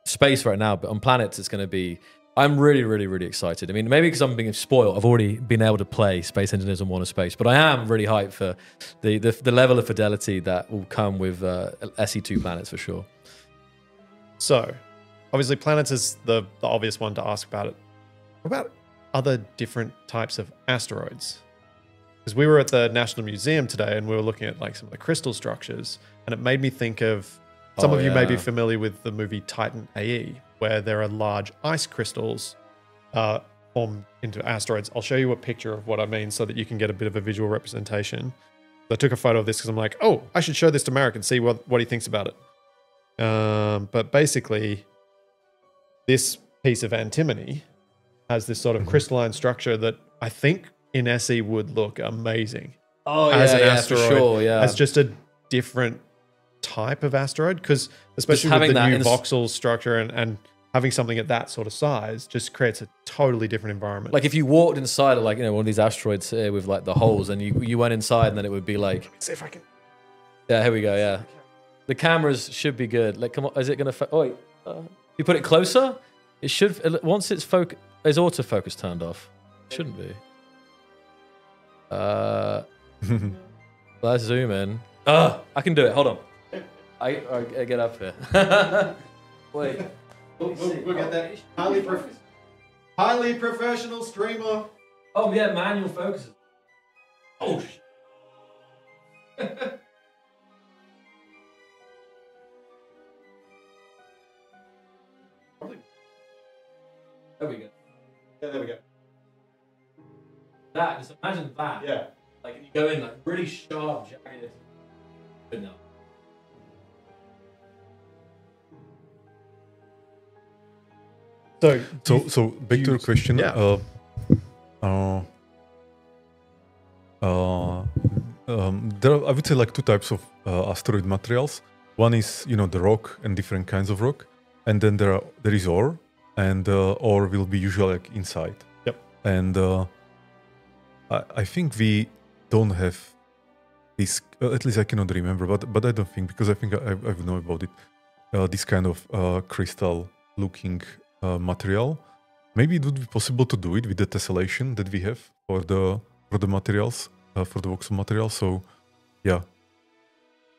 space right now. But on planets, it's going to be. I'm really, really, really excited. I mean, maybe because I'm being spoiled, I've already been able to play Space Engineers on Warner Space, but I am really hyped for the level of fidelity that will come with SE2 planets for sure. So, obviously, planets is the obvious one to ask about it. What about other different types of asteroids? Because we were at the National Museum today and we were looking at like some of the crystal structures, and it made me think of some of you may be familiar with the movie Titan AE, where there are large ice crystals formed into asteroids. I'll show you a picture of what I mean so that you can get a bit of a visual representation. So I took a photo of this because I'm like, oh, I should show this to Marek and see what he thinks about it. But basically, this piece of antimony has this sort of crystalline structure that I think in SE would look amazing. Oh, as an asteroid, for sure, as just a different type of asteroid, because especially with the new voxel structure and having something at that sort of size just creates a totally different environment. Like if you walked inside of like one of these asteroids here with like the holes, and you went inside, and then it would be like. Let me see if I can. Yeah, here we go. Yeah, the cameras should be good. Like, come on, is it gonna? Oh wait, you put it closer. It should. Once it's is autofocus turned off? It shouldn't be. Let's zoom in. I can do it. Hold on. I get up here. Wait. We'll get that. Highly professional streamer. Oh yeah, manual focus. Oh. There we go. Yeah, there we go. That, just imagine that. Yeah. Like, you go in, like, really sharp, jagged. Good enough. So back to your question. Yeah. There are, I would say, like two types of asteroid materials. One is, the rock and different kinds of rock, and then there is ore, and ore will be usually like inside. Yep. And I think we don't have this. At least I cannot remember, but I don't think, because I think I know about it. This kind of crystal-looking material. Maybe it would be possible to do it with the tessellation that we have for the materials, for the voxel material. So, yeah.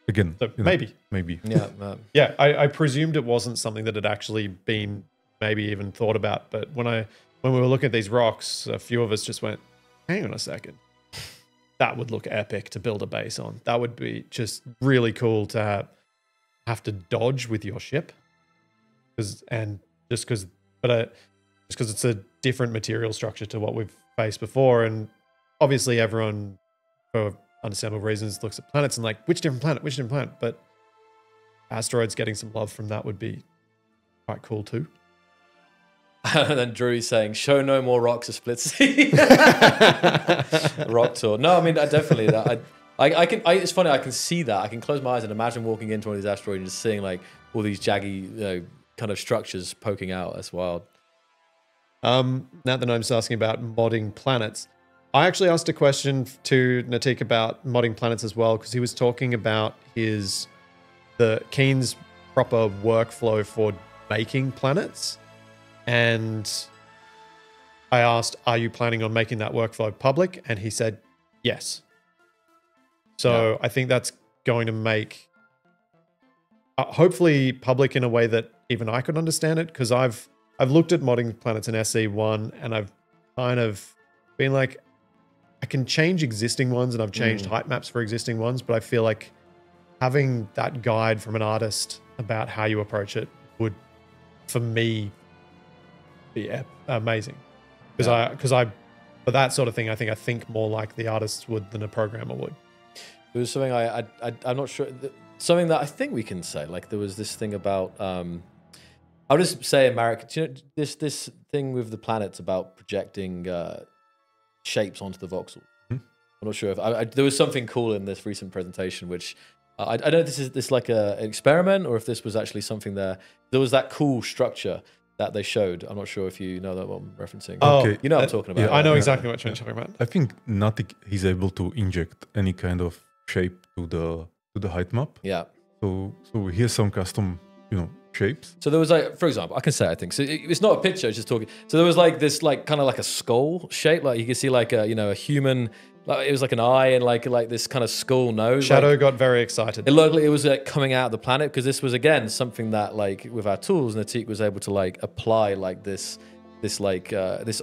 Again, So maybe. Yeah. Yeah, I presumed it wasn't something that had actually been maybe even thought about. But when we were looking at these rocks, a few of us just went, hang on a second. That would look epic to build a base on. That would be just really cool to have to dodge with your ship. Just because it's a different material structure to what we've faced before. And obviously everyone, for understandable reasons, looks at planets and like, which different planet? But asteroids getting some love from that would be quite cool too. And then Drew saying, show no more rocks of Split Sea. Rock tour. No, I mean, definitely. It's funny, I can see that. I can close my eyes and imagine walking into one of these asteroids and just seeing like all these jaggy, kind of structures poking out. That's wild. Now that I'm asking about modding planets, I actually asked a question to Natik about modding planets as well, because he was talking about Keen's proper workflow for making planets. And I asked, are you planning on making that workflow public? And he said, yes. So I think that's going to make hopefully public in a way that even I could understand it, because I've looked at modding planets in SC1 and I've kind of been like, I can change existing ones and I've changed height maps for existing ones, but I feel like having that guide from an artist about how you approach it would, for me, be amazing. Because for that sort of thing, I think more like the artist would than a programmer would. There was something I'm not sure, something that I think we can say, like there was this thing about, I'll just say, Marek, do you know this thing with the planets about projecting shapes onto the voxel? I'm not sure if there was something cool in this recent presentation, which I don't know if this is like an experiment or if this was actually something there. There was that cool structure that they showed. I'm not sure if you know that what I'm referencing. Oh, okay. You know what I'm talking about. Yeah, I know exactly what you're talking about. I think Natik is able to inject any kind of shape to the height map. Yeah. So here's some custom, shapes. So there was like, for example, I can say, I think, so it's not a picture, it's just talking. So there was like this, like kind of like a skull shape, like you can see like a human, like it was like an eye and like this kind of skull nose. Shadow got very excited. It looked like it was coming out of the planet, because this was again something that like with our tools, Natik was able to like apply like this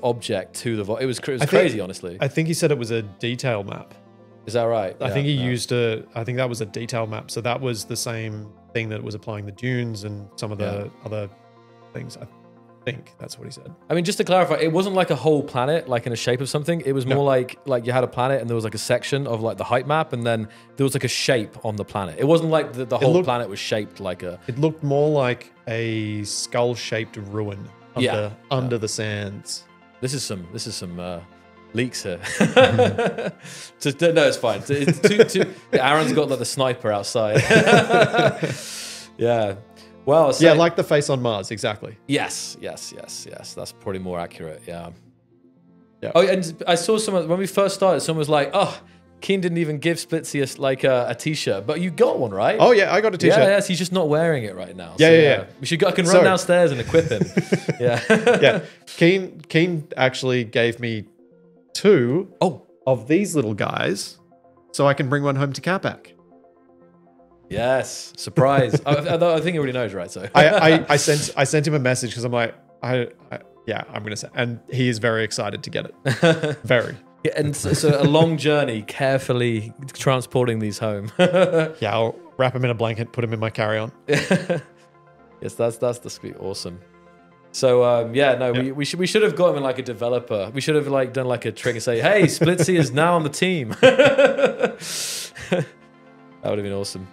object to the. It was crazy, honestly. I think he said it was a detail map. Is that right? I think he used I think that was a detail map. So that was the same thing that was applying the dunes and some of the other things. I think that's what he said. I mean, just to clarify, it wasn't like a whole planet, like in a shape of something. It was more like you had a planet and there was like a section of like the height map, and then there was like a shape on the planet. It wasn't like the whole planet was shaped like a. It looked more like a skull-shaped ruin under the sands. This is some leaks here. No, it's fine. Aaron's got like the sniper outside. Yeah. Well, so, like the face on Mars, exactly. Yes. That's probably more accurate. Yeah. Yeah. Oh, and I saw someone when we first started. Someone was like, "Oh, Keen didn't even give Splitsy a t-shirt, but you got one, right?" Oh yeah, I got a t-shirt. Yeah, yes, he's just not wearing it right now. Yeah. We should go. I can run downstairs and equip him. Yeah. Keen actually gave me 2 of these little guys, so I can bring one home to Capac. Yes, surprise. I think he already knows, right? So I sent him a message because I'm like, I'm gonna say, and he is very excited to get it. Very. Yeah, and so a long journey, carefully transporting these home. Yeah, I'll wrap him in a blanket, put him in my carry-on. Yes, that's the sweet, awesome. So we should have got him in like a developer. We should have like done like a trick and say, hey, Splitzy is now on the team. That would have been awesome.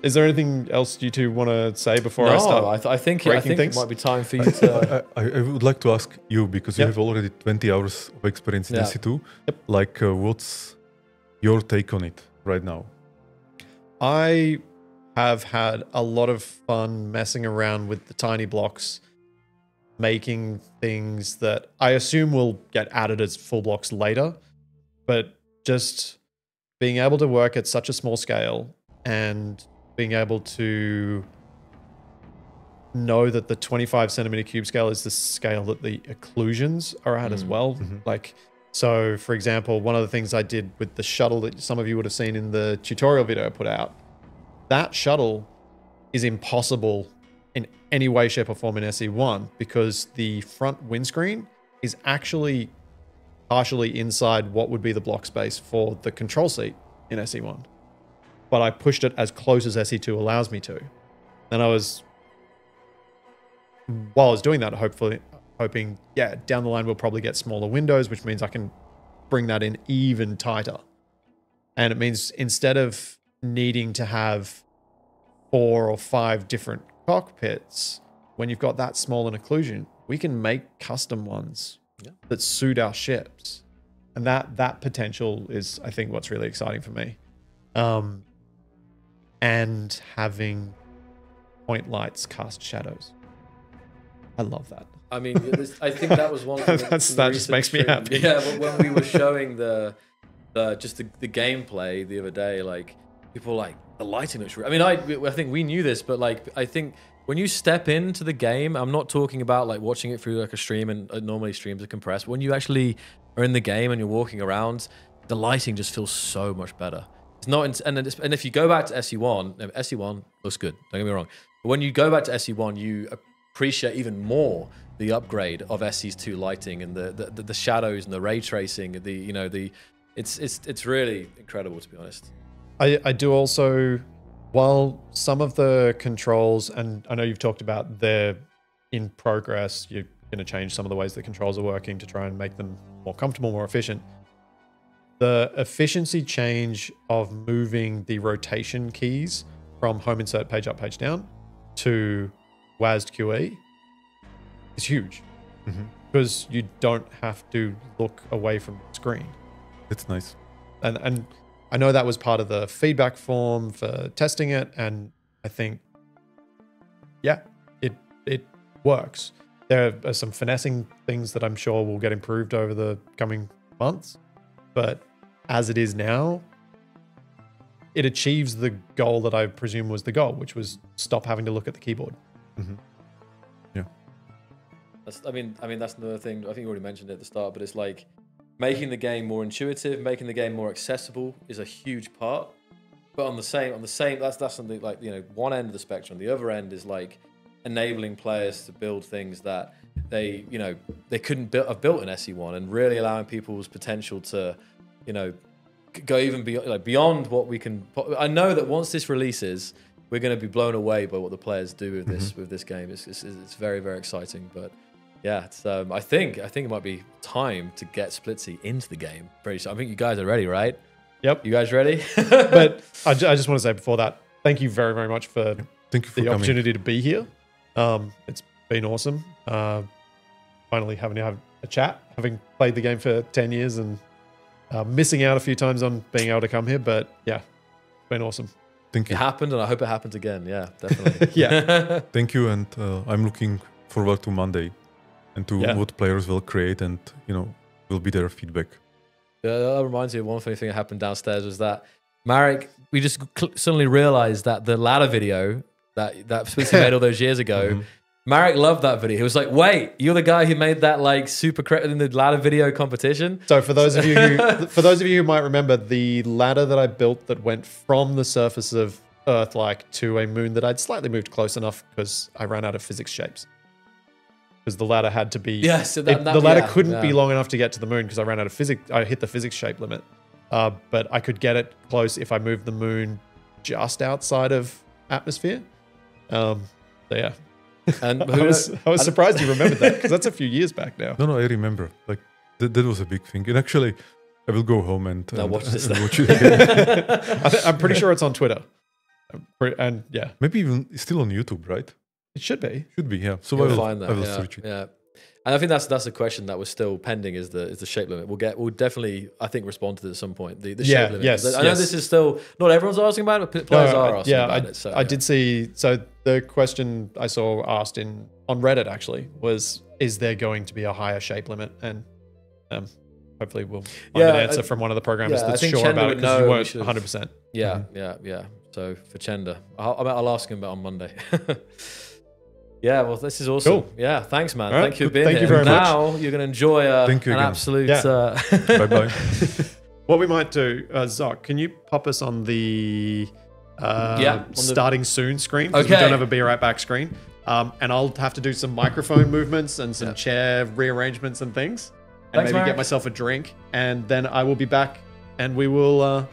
Is there anything else you two want to say before I start? I think it might be time for you to. I would like to ask you, because you Yep. have already 20 hours of experience in Yeah. SC2. Yep. Like, what's your take on it right now? I have had a lot of fun messing around with the tiny blocks, making things that I assume will get added as full blocks later, but just being able to work at such a small scale and being able to know that the 25 centimeter cube scale is the scale that the occlusions are at as well. Like, so for example, one of the things I did with the shuttle that some of you would have seen in the tutorial video I put out, that shuttle is impossible in any way, shape, or form in SE1 because the front windscreen is actually partially inside what would be the block space for the control seat in SE1. But I pushed it as close as SE2 allows me to. And while I was doing that, hoping, down the line we'll probably get smaller windows, which means I can bring that in even tighter. And it means instead of needing to have 4 or 5 different cockpits, when you've got that small an occlusion, we can make custom ones that suit our ships. And that potential is, I think, what's really exciting for me. And having point lights cast shadows. I love that. I mean, I think that was one thing that just makes me happy. Yeah, but when we were showing the gameplay the other day, like people were like, the lighting looks real. I mean, I think we knew this, but like I think when you step into the game, I'm not talking about like watching it through like a stream, and normally streams are compressed. When you actually are in the game and you're walking around, the lighting just feels so much better. It's not, and if you go back to SE1, SE1 looks good. Don't get me wrong. But when you go back to SE1, you appreciate even more the upgrade of SE2 lighting and the shadows and the ray tracing. It's really incredible, to be honest. I do also, while some of the controls, and I know you've talked about they're in progress, you're going to change some of the ways the controls are working to try and make them more comfortable, more efficient. The efficiency change of moving the rotation keys from home insert page up, page down to WASD QE is huge because you don't have to look away from the screen. That's nice. And I know that was part of the feedback form for testing it, and I think, it works. There are some finessing things that I'm sure will get improved over the coming months, but as it is now, it achieves the goal that I presume was the goal, which was stop having to look at the keyboard. Yeah. I mean, that's another thing. I think you already mentioned it at the start, but it's like making the game more intuitive, making the game more accessible is a huge part. But on the same, that's something like, one end of the spectrum. The other end is like enabling players to build things that they couldn't have built in SE1, and really allowing people's potential to, go even beyond what we can. I know that once this releases, we're going to be blown away by what the players do with this game. It's very, very exciting. But yeah, it's, I think it might be time to get Splitzy into the game. Pretty soon. I think you guys are ready, right? Yep. You guys ready? But I just want to say before that, thank you very, very much for Thank you for the coming. opportunity to be here. It's been awesome. Finally having to have a chat, having played the game for 10 years and missing out a few times on being able to come here. But yeah, it's been awesome. Thank It you. happened, and I hope it happens again. Yeah, definitely. Yeah. Thank you, and I'm looking forward to Monday and to what players will create, and will be their feedback. That reminds me of one funny thing that happened downstairs was that Marek, we just suddenly realized that the ladder video that Splitzy made all those years ago, Marek loved that video. He was like, wait, you're the guy who made that like super credit in the ladder video competition? So for those of you who might remember, the ladder that I built that went from the surface of Earth to a moon that I'd slightly moved close enough because I ran out of physics shapes. Because the ladder had to be the ladder couldn't be long enough to get to the moon because I ran out of physics. I hit the physics shape limit. But I could get it close if I moved the moon just outside of atmosphere. So yeah, And I was surprised you remembered that because that's a few years back now. No, I remember. Like that was a big thing. And actually, I will go home and watch this. And watch it again. I'm pretty sure it's on Twitter. And yeah, Maybe even still on YouTube, right? it should be. Should be, yeah. So You'll find that. I will Yeah, search it. yeah. And I think that's a question that was still pending is the shape limit. We'll definitely, I think, respond to it at some point. The shape limit. Yes, I know this is still not everyone's asking about it, but players are asking about it. So I did see. So the question I saw asked on Reddit actually was, "Is there going to be a higher shape limit?" And hopefully we'll find an answer from one of the programmers I that's think sure Chenda about it would because you know, weren't we should- 100%. Yeah, yeah. So for Chenda, I'll ask him about on Monday. Yeah, well, this is awesome. Cool. Yeah, thanks, man. All right. Thank you for being Thank here. you very much. Now you're going to enjoy Thank you an again. absolute. Yeah. Bye-bye. What we might do, Zoc, can you pop us on the on the- starting soon screen? 'Cause Okay. we don't have a Be Right Back screen. And I'll have to do some microphone movements and some chair rearrangements and things. And Thanks, maybe Mark. get myself a drink. And then I will be back and we will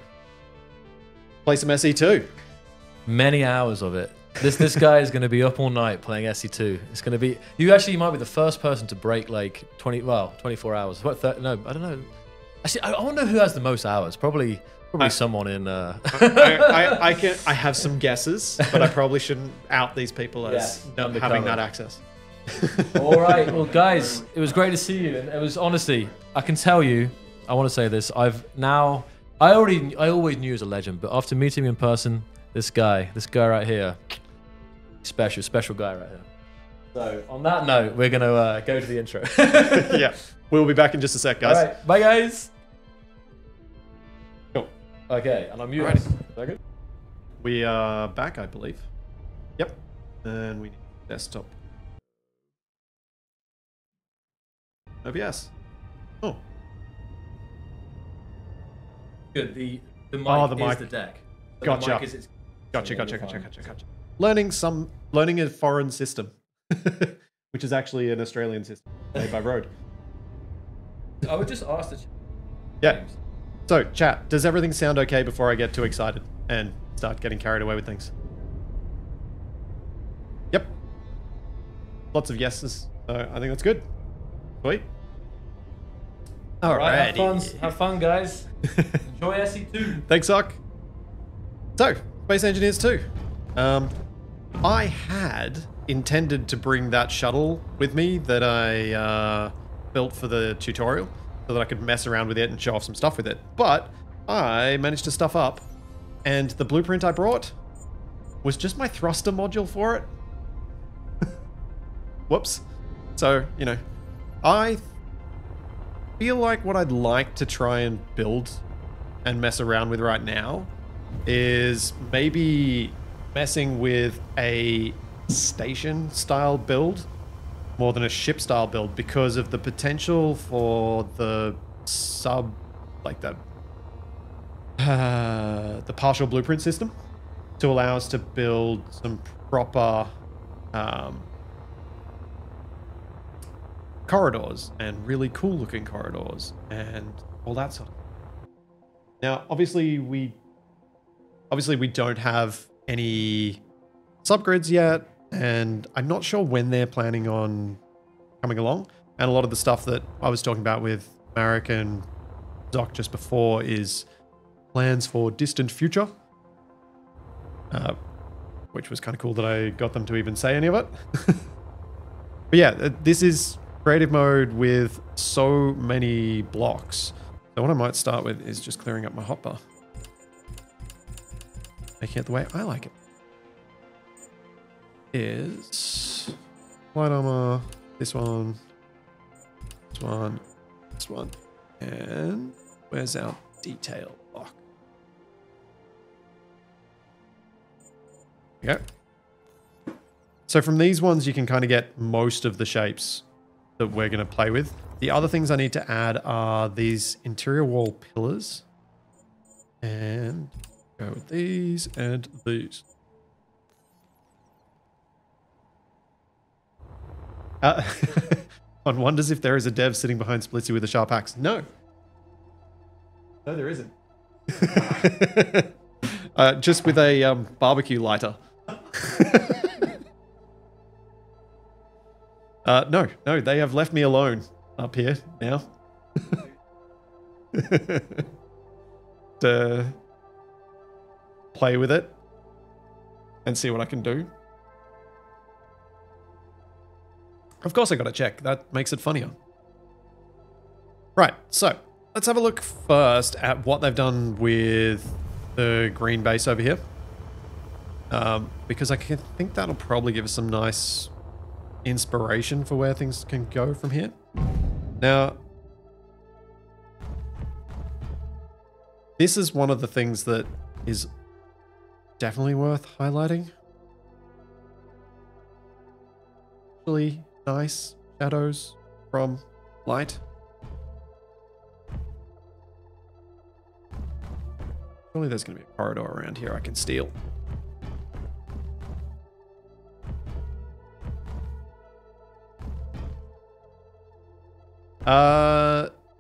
play some SE2. Many hours of it. This guy is going to be up all night playing SE2. It's going to be you might be the first person to break like 24 hours. What? No, I don't know. Actually, I wonder who has the most hours. Probably someone in. I have some guesses, but I probably shouldn't out these people as not having undercover. that access. All right, well, guys, it was great to see you, and it was honestly, I can tell you, I want to say this. I always knew he was a legend, but after meeting him in person, this guy right here, special guy right here. So on that note, we're gonna go to the intro. Yeah, we'll be back in just a sec, guys. All right, bye, guys. Cool. Okay, and I'm muted. Alright. Is that good? We are back, I believe. Yep. And we need desktop. OBS. Oh. Good. The mic Oh, the is mic. the deck. So Gotcha. The mic is its Gotcha. Learning a foreign system, which is actually an Australian system made by Rode. I would just ask the Yeah. So, chat, does everything sound okay before I get too excited and start getting carried away with things? Yep. Lots of yeses. So I think that's good. Sweet. All right, Alrighty. have fun, guys. Enjoy SE2. Thanks, Sock. So, Space Engineers 2. I had intended to bring that shuttle with me that I built for the tutorial so that I could mess around with it and show off some stuff with it. But I managed to stuff up, and the blueprint I brought was just my thruster module for it. Whoops. So, I feel like what I'd like to try and build and mess around with right now is maybe messing with a station style build more than a ship style build because of the potential for the the partial blueprint system to allow us to build some proper corridors and really cool looking corridors and all that sort of thing. Now, obviously we don't have any subgrids yet, and I'm not sure when they're planning on coming along. And a lot of the stuff that I was talking about with Marek and Zoc just before is plans for distant future, which was kind of cool that I got them to even say any of it. But yeah, this is creative mode with so many blocks. So what I might start with is just clearing up my hotbar, making it the way I like it. Is light armor, this one, and where's our detail block? There we go. So from these ones, you can kind of get most of the shapes that we're going to play with. The other things I need to add are these interior wall pillars, and go with these and these. One wonders if there is a dev sitting behind Splitsy with a sharp axe. No. No, there isn't. Just with a barbecue lighter. No, they have left me alone up here now. To play with it and see what I can do. Of course I gotta check. That makes it funnier. Right, so let's have a look first at what they've done with the green base over here. Because I think that'll probably give us some nice inspiration for where things can go from here. Now, this is one of the things that is definitely worth highlighting. Really nice shadows from light. Surely there's going to be a corridor around here I can steal.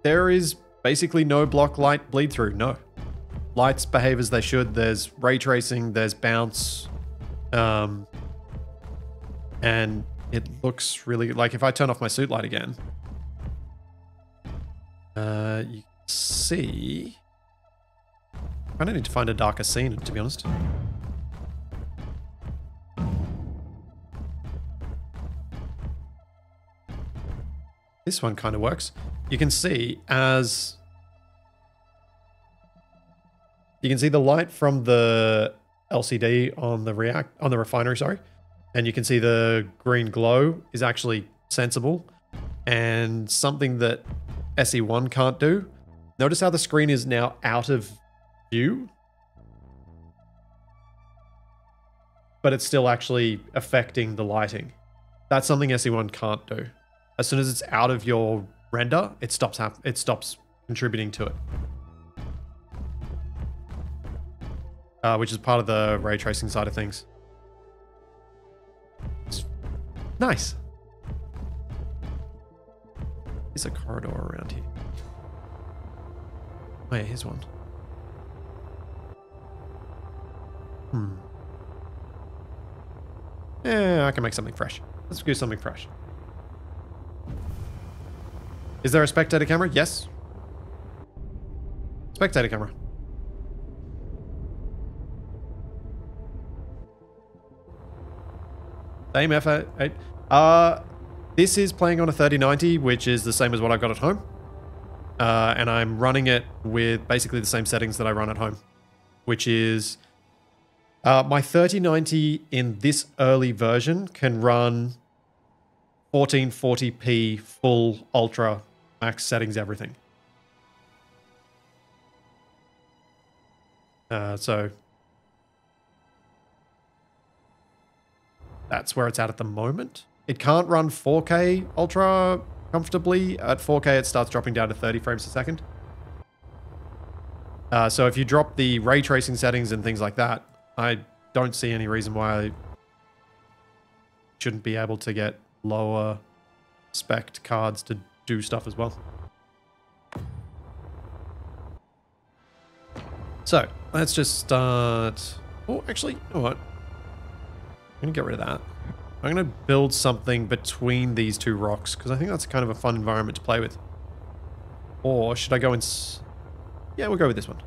There is basically no block light bleed through. No. Lights behave as they should. There's ray tracing, there's bounce. And it looks really, like if I turn off my suit light again, you can see, I don't need to find a darker scene, to be honest. This one kind of works. You can see as... You can see the light from the LCD on the refinery, sorry. And you can see the green glow is actually sensible. And something that SE1 can't do. Notice how the screen is now out of view. But it's still actually affecting the lighting. That's something SE1 can't do. As soon as it's out of your render, it stops contributing to it. Which is part of the ray tracing side of things. It's nice. There's a corridor around here. Oh yeah, here's one. Yeah, I can make something fresh. Let's do something fresh. Is there a spectator camera? Yes. Spectator camera. Same F8. This is playing on a 3090, which is the same as what I've got at home. And I'm running it with basically the same settings that I run at home, which is my 3090 in this early version can run 1440p full ultra max settings, everything. So that's where it's at the moment. It can't run 4K ultra comfortably. At 4K, it starts dropping down to 30 frames a second. So if you drop the ray tracing settings and things like that, I don't see any reason why I shouldn't be able to get lower spec cards to do stuff as well. So let's just start. Oh, actually, you know what? I'm going to get rid of that. I'm going to build something between these two rocks because I think that's kind of a fun environment to play with. Or should I go and... Yeah, we'll go with this one.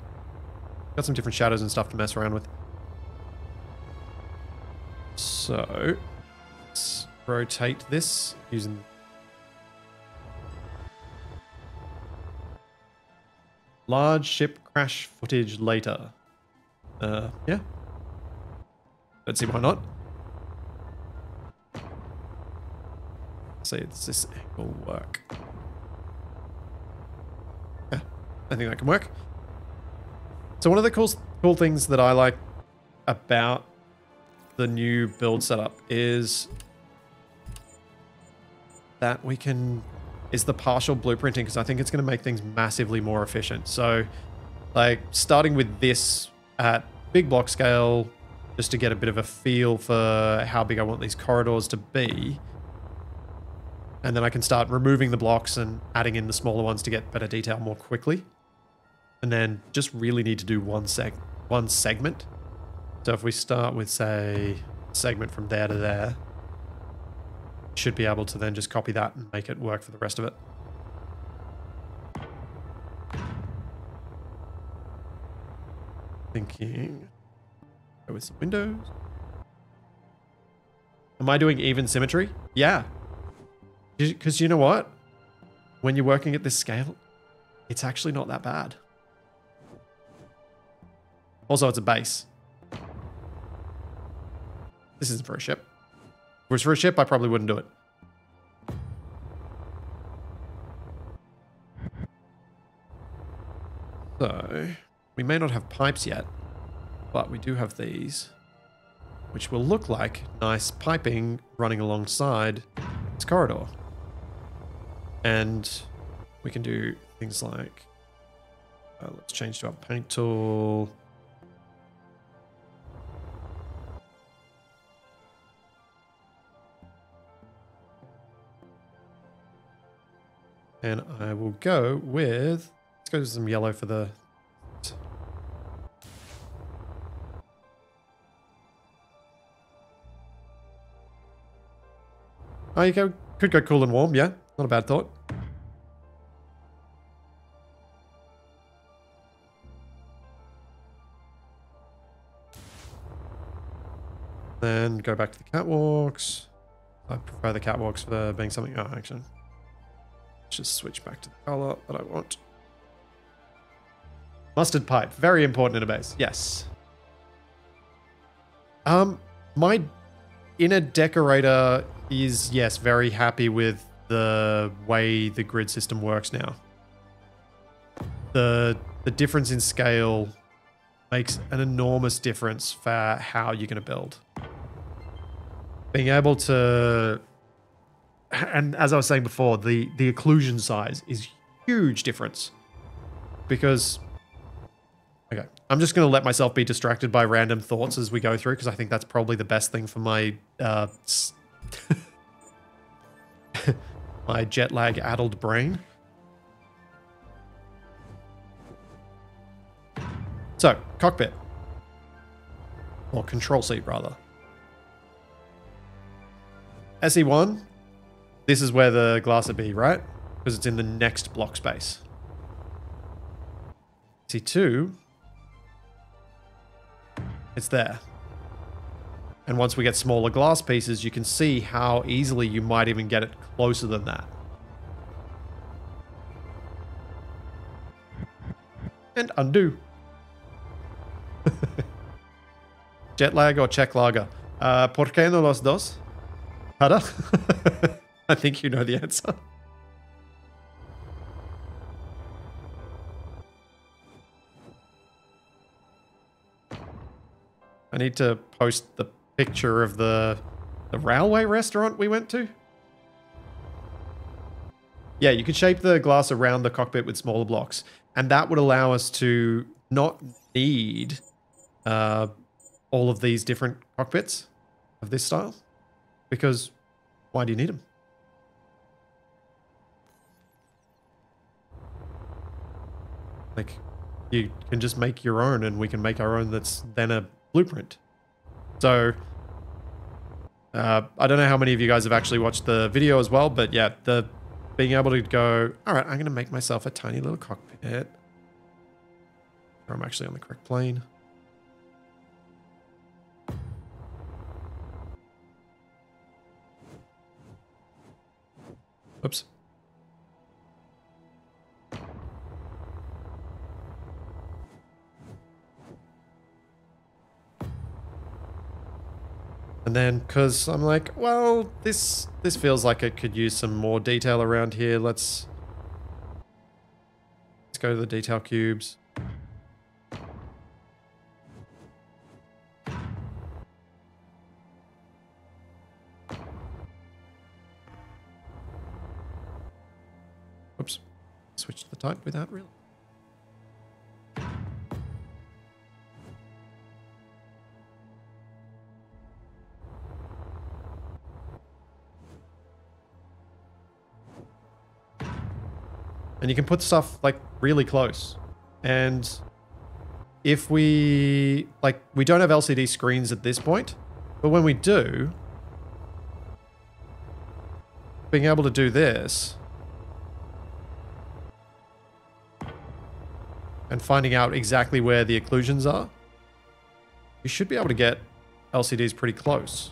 Got some different shadows and stuff to mess around with. So let's rotate this using... Large ship crash footage later. Yeah. Let's see why not. Let's see, does this angle work? Yeah, I think that can work. So one of the cool things that I like about the new build setup is that we can... is the partial blueprinting, because I think it's going to make things massively more efficient. So, like, starting with this at big block scale, just to get a bit of a feel for how big I want these corridors to be. And then I can start removing the blocks and adding in the smaller ones to get better detail more quickly. And then just really need to do one segment. So if we start with, say, segment from there to there. should be able to then just copy that and make it work for the rest of it. Thinking, go with some windows. Am I doing even symmetry? Yeah. Because you know what? When you're working at this scale, it's actually not that bad. Also, it's a base. This isn't for a ship. If it was for a ship, I probably wouldn't do it. So, we may not have pipes yet, but we do have these, which will look like nice piping running alongside this corridor. And we can do things like, let's change to our paint tool. And I will go with, let's go with some yellow for the, oh, you could go cool and warm, yeah. Not a bad thought. Then go back to the catwalks. I prefer the catwalks for being something, oh, actually. Let's just switch back to the color that I want. Mustard pipe, very important in a base, yes. My inner decorator is, yes, very happy with the way the grid system works now. The difference in scale makes an enormous difference for how you're going to build. Being able to, and as I was saying before, the occlusion size is huge difference. Because, okay, I'm just going to let myself be distracted by random thoughts as we go through, because I think that's probably the best thing for my my jet lag addled brain. So, cockpit. Or control seat, rather. SE1, this is where the glass would be, right? Because it's in the next block space. SE2, it's there. And once we get smaller glass pieces, you can see how easily you might even get it closer than that. And undo. Jet lag or check lager? ¿Por qué no los dos? Hada? I think you know the answer. I need to post the picture of the railway restaurant we went to. Yeah, you could shape the glass around the cockpit with smaller blocks. And that would allow us to not need all of these different cockpits of this style. Because why do you need them? Like, you can just make your own, and we can make our own that's then a blueprint. So, I don't know how many of you guys have actually watched the video as well, but yeah, being able to go, all right, I'm going to make myself a tiny little cockpit. I'm actually on the correct plane. Oops. And then, because I'm like, well, this feels like it could use some more detail around here. Let's go to the detail cubes. Oops. Switch the type without really. And you can put stuff like really close. And if we don't have LCD screens at this point, but when we do, being able to do this and finding out exactly where the occlusions are, you should be able to get LCDs pretty close.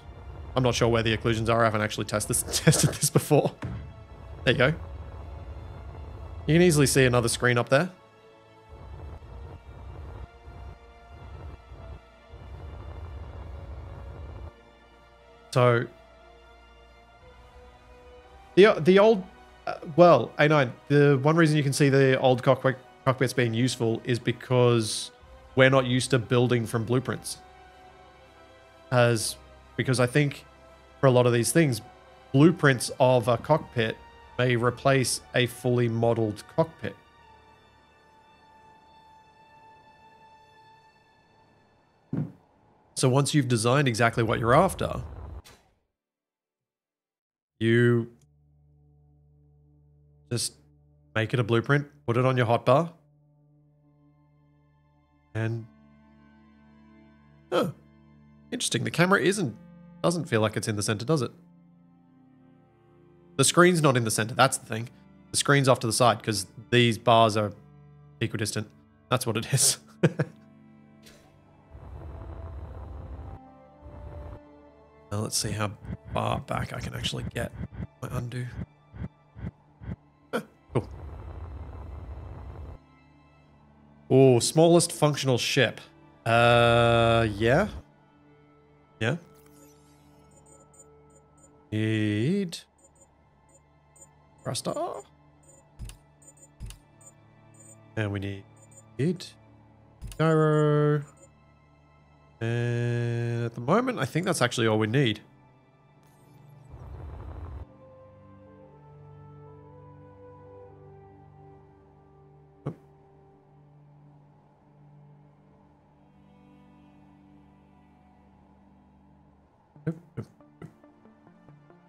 I'm not sure where the occlusions are. I haven't actually tested this before. There you go. You can easily see another screen up there. So the old, well, A9, the one reason you can see the old cockpits being useful is because we're not used to building from blueprints. Because I think for a lot of these things, blueprints of a cockpit may replace a fully modeled cockpit. So once you've designed exactly what you're after, you just make it a blueprint, put it on your hotbar, and interesting. The camera doesn't feel like it's in the center, does it? The screen's not in the center. That's the thing. The screen's off to the side because these bars are equidistant. That's what it is. Now let's see how far back I can actually get my undo. Cool. Oh, smallest functional ship. Yeah. Yeah. Need thruster. And we need gyro. And at the moment, I think that's actually all we need.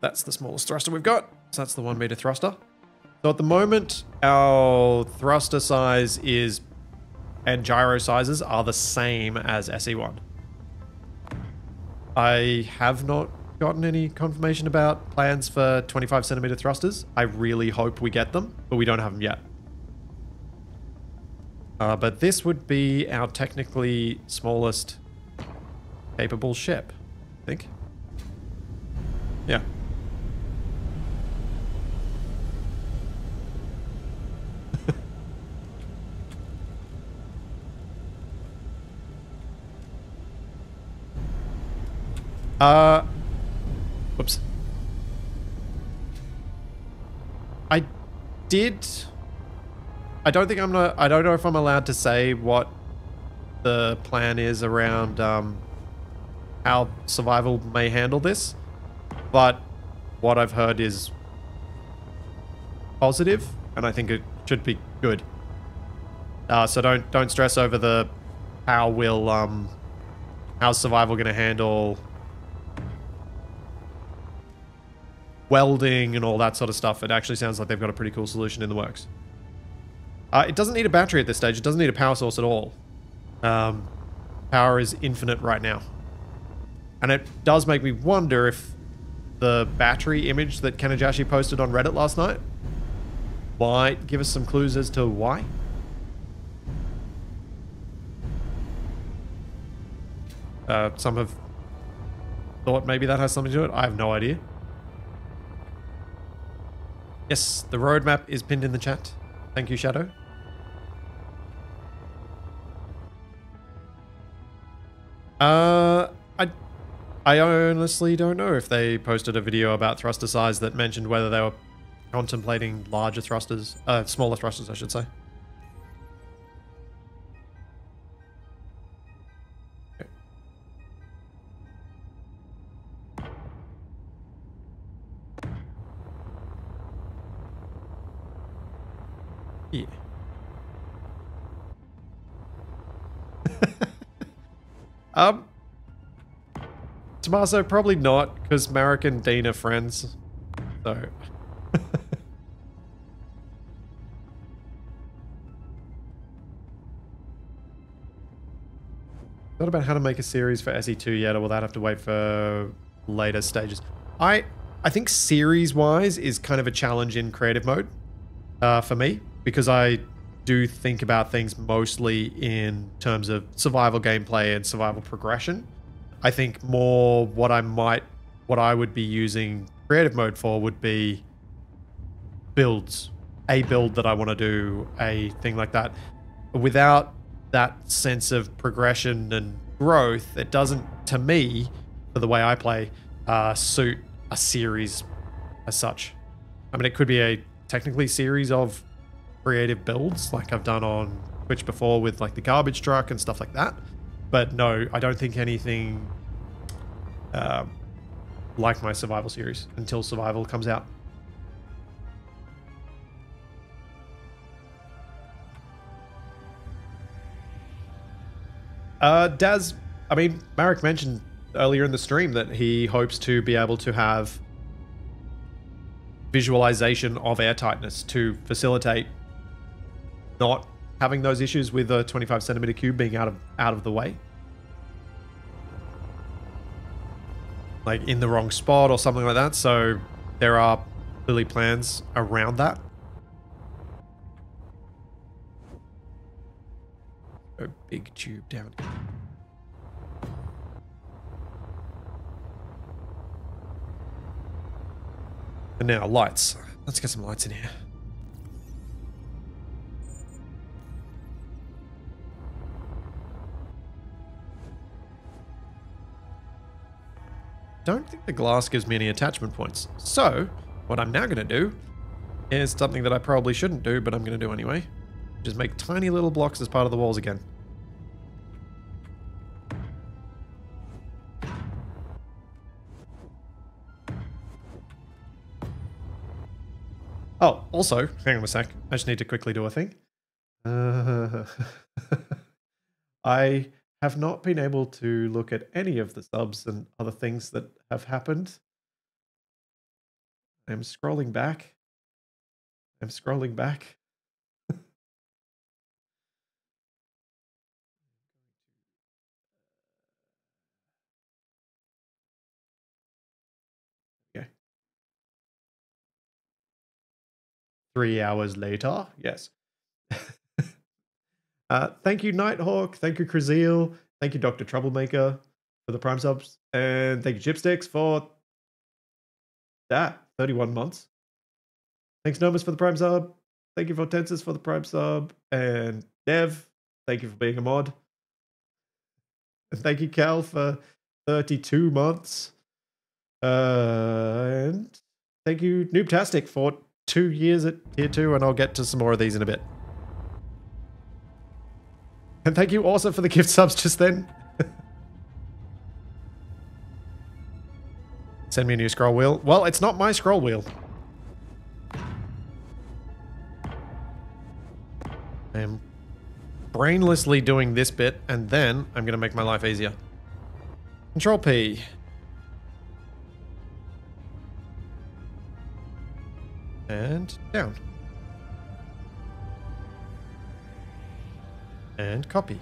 That's the smallest thruster we've got. So that's the 1 meter thruster. So at the moment, our thruster size is and gyro sizes are the same as SE1. I have not gotten any confirmation about plans for 25 centimeter thrusters. I really hope we get them, but we don't have them yet. But this would be our technically smallest capable ship, I think. Yeah. Whoops. I don't think I don't know if I'm allowed to say what the plan is around how survival may handle this, but what I've heard is positive, and I think it should be good. So don't stress over the how's survival going to handle welding and all that sort of stuff. It actually sounds like they've got a pretty cool solution in the works. It doesn't need a battery at this stage. It doesn't need a power source at all. Power is infinite right now. And it does make me wonder if the battery image that Kanajashi posted on Reddit last night might give us some clues as to why. Some have thought maybe that has something to do with it. I have no idea. Yes, the roadmap is pinned in the chat. Thank you, Shadow. I honestly don't know if they posted a video about thruster size that mentioned whether they were contemplating larger thrusters, smaller thrusters, I should say. Okay. Yeah. Tommaso, probably not, because Marek and Dean are friends. So. Not about how to make a series for SE2 yet, or will that have to wait for later stages? I I think series-wise is kind of a challenge in creative mode for me, because I do think about things mostly in terms of survival gameplay and survival progression. I think more what I would be using creative mode for would be builds. A build that I want to do, a thing like that. Without that sense of progression and growth, it doesn't, to me, for the way I play, suit a series as such. I mean, it could be a technically series of creative builds like I've done on Twitch before with like the garbage truck and stuff like that. But no, I don't think anything like my survival series until survival comes out. Daz, I mean, Marek mentioned earlier in the stream that he hopes to be able to have visualization of air tightness to facilitate not having those issues with a 25 centimeter cube being out of the way. Like in the wrong spot or something like that. So there are clearly plans around that. A big tube down here. And now lights. Let's get some lights in here. Don't think the glass gives me any attachment points. So what I'm now going to do is something that I probably shouldn't do, but I'm going to do anyway. Just make tiny little blocks as part of the walls again. Oh, also, hang on a sec. I just need to quickly do a thing. I have not been able to look at any of the subs and other things that have happened. I'm scrolling back. I'm scrolling back. Okay. 3 hours later. Yes. Thank you, Nighthawk. Thank you, Krasil. Thank you, Dr. Troublemaker, for the Prime subs. And thank you, Chipsticks, for that. 31 months. Thanks, Nomus, for the Prime sub. Thank you, Vortensis, for the Prime sub. And Dev, thank you for being a mod. And thank you, Cal, for 32 months. And thank you, Noobtastic, for 2 years at tier 2. And I'll get to some more of these in a bit. And thank you also for the gift subs just then. Send me a new scroll wheel. Well, it's not my scroll wheel. I am brainlessly doing this bit, and then I'm going to make my life easier. Control P. And down. And copy.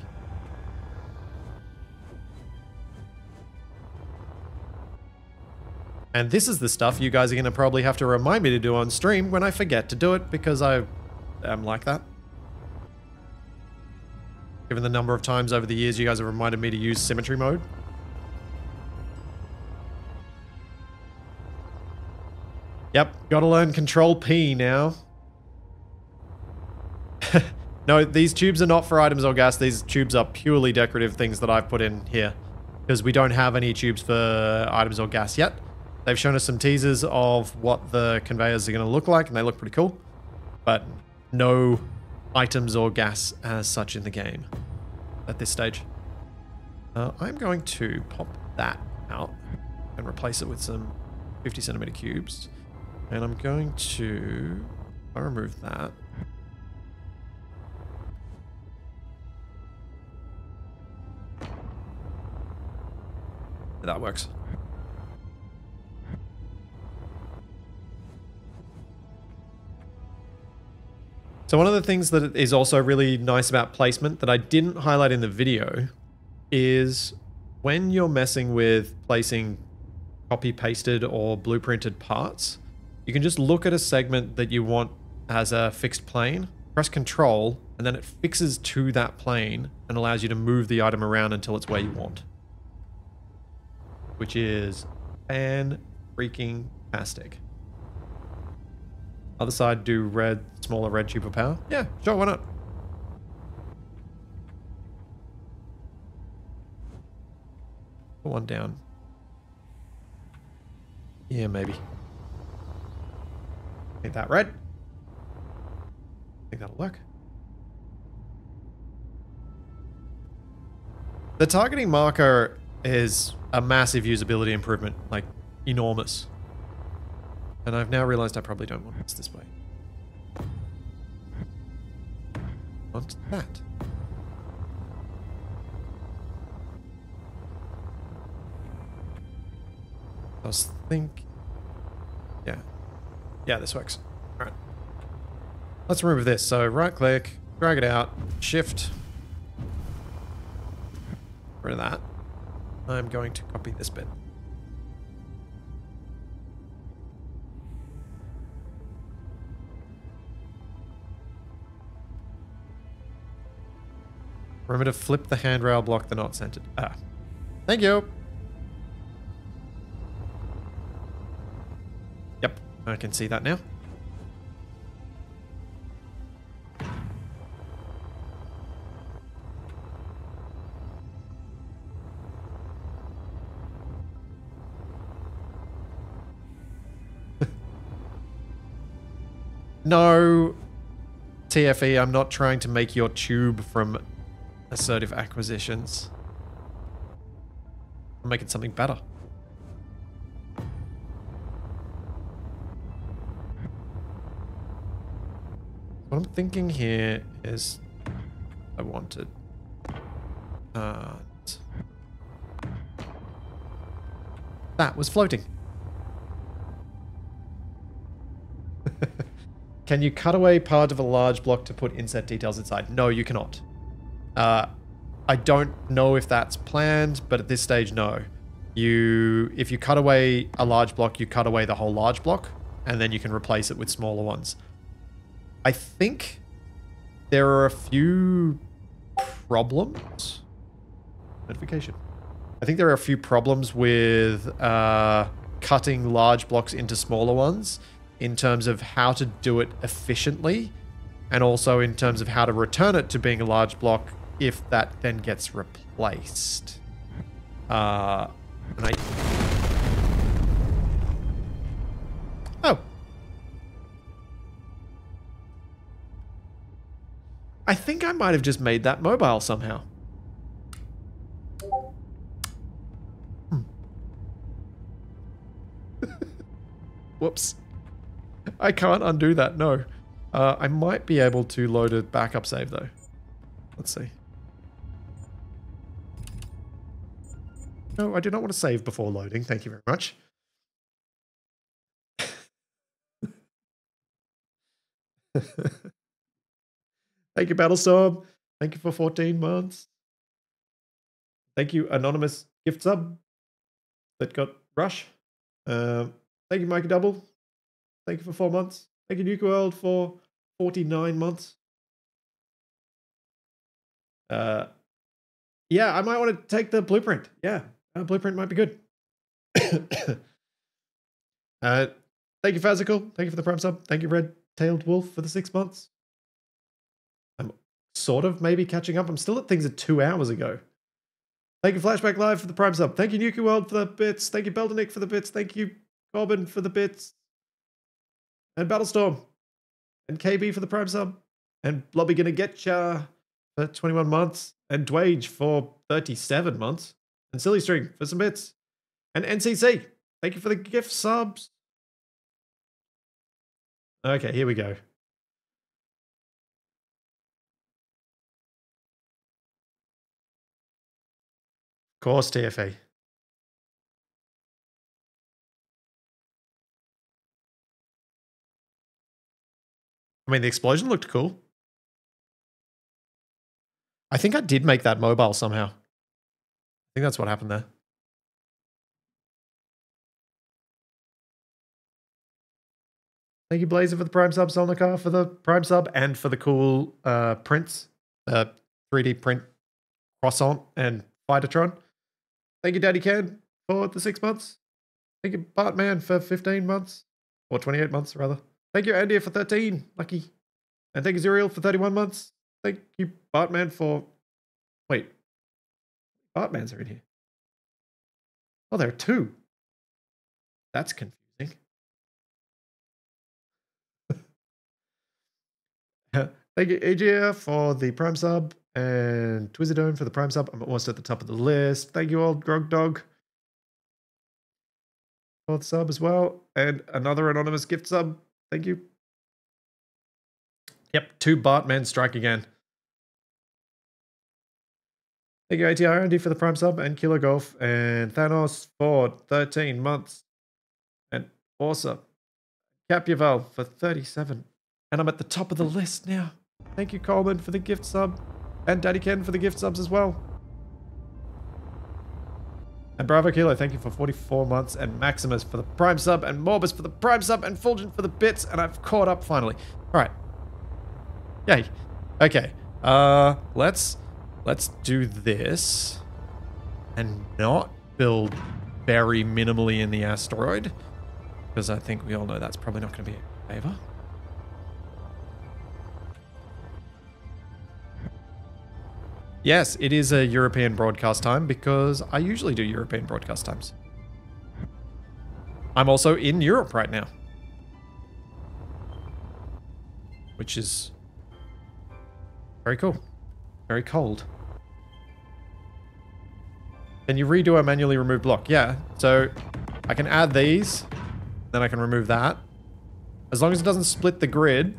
And this is the stuff you guys are going to probably have to remind me to do on stream when I forget to do it, because I am like that. Given the number of times over the years you guys have reminded me to use symmetry mode. Yep, gotta learn Control P now. No, these tubes are not for items or gas. These tubes are purely decorative things that I've put in here, because we don't have any tubes for items or gas yet. They've shown us some teasers of what the conveyors are going to look like, and they look pretty cool. But no items or gas as such in the game at this stage. I'm going to pop that out and replace it with some 50 centimeter cubes. And I'm going to... I'll remove that. That works. So one of the things that is also really nice about placement that I didn't highlight in the video is when you're messing with placing copy pasted or blueprinted parts, you can just look at a segment that you want as a fixed plane, press Control, and then it fixes to that plane and allows you to move the item around until it's where you want. Which is fan-freaking-tastic. Other side, do red, smaller red tube of power? Yeah, sure, why not? Put one down. Yeah, maybe. Make that red. I think that'll work. The targeting marker is a massive usability improvement, like enormous. And I've now realized I probably don't want this way. Want that. I was thinking... Yeah. Yeah, this works. Alright. Let's remove this. So right click, drag it out, shift. Rid of that. I'm going to copy this bit. Remember to flip the handrail, block the not centered. Ah. Thank you. Yep, I can see that now. No, TFE, I'm not trying to make your tube from Assertive Acquisitions. I'm making something better. What I'm thinking here is I wanted that was floating. Can you cut away part of a large block to put inset details inside? No, you cannot. I don't know if that's planned, but at this stage, no. If you cut away a large block, you cut away the whole large block, and then you can replace it with smaller ones. I think there are a few problems. Notification. I think there are a few problems with cutting large blocks into smaller ones in terms of how to do it efficiently, and also in terms of how to return it to being a large block if that then gets replaced. Oh. I think I might have just made that mobile somehow. Whoops. I can't undo that, no. I might be able to load a backup save though. Let's see. No, I do not want to save before loading. Thank you very much. Thank you, Battlestorm. Thank you for 14 months. Thank you, Anonymous Gift Sub that got Rush. Thank you, Mikey Double. Thank you for 4 months. Thank you, Nuke World, for 49 months. Yeah, I might want to take the blueprint. Yeah, blueprint might be good. Thank you, Fazical. Thank you for the Prime sub. Thank you, Red-Tailed Wolf, for the 6 months. I'm sort of maybe catching up. I'm still at things at 2 hours ago. Thank you, Flashback Live, for the Prime sub. Thank you, Nuke World, for the bits. Thank you, Beldenick, for the bits. Thank you, Corbin, for the bits. And Battlestorm. And KB for the Prime sub. And Blobby Gonna Getcha for 21 months. And Dwage for 37 months. And Silly String for some bits. And NCC. Thank you for the gift subs. Okay, here we go. Of course, TFA. I mean, the explosion looked cool. I think I did make that mobile somehow. I think that's what happened there. Thank you, Blazer, for the Prime sub, Solnikar for the Prime sub, and for the cool prints, 3D print croissant and Fightertron. Thank you, Daddy Ken, for the 6 months. Thank you, Bartman, for 15 months. Or 28 months, rather. Thank you, Andy, for 13. Lucky. And thank you, Zuriel, for 31 months. Thank you, Bartman, for... Wait. Bartmans are in here. Oh, there are 2. That's confusing. Thank you, AGF, for the Prime sub, and Twizzerdome for the Prime sub. I'm almost at the top of the list. Thank you all, Grog Dog, for the sub as well. And another anonymous gift sub. Thank you. Yep, 2 Bartmen strike again. Thank you, ATR Andy, for the Prime sub, and Killer Golf, and Thanos for 13 months. And Orsa, Capuval for 37. And I'm at the top of the list now. Thank you, Coleman, for the gift sub. And Daddy Ken for the gift subs as well. And Bravo Kilo, thank you for 44 months. And Maximus for the Prime sub. And Morbus for the Prime sub. And Fulgent for the bits. And I've caught up finally. All right. Yay. Okay. Let's do this. And not build very minimally in the asteroid. Because I think we all know that's probably not going to be a favor. Yes, it is a European broadcast time because I usually do European broadcast times. I'm also in Europe right now. Which is very cool. Very cold. Can you redo a manually remove block? Yeah, so I can add these, then I can remove that. As long as it doesn't split the grid,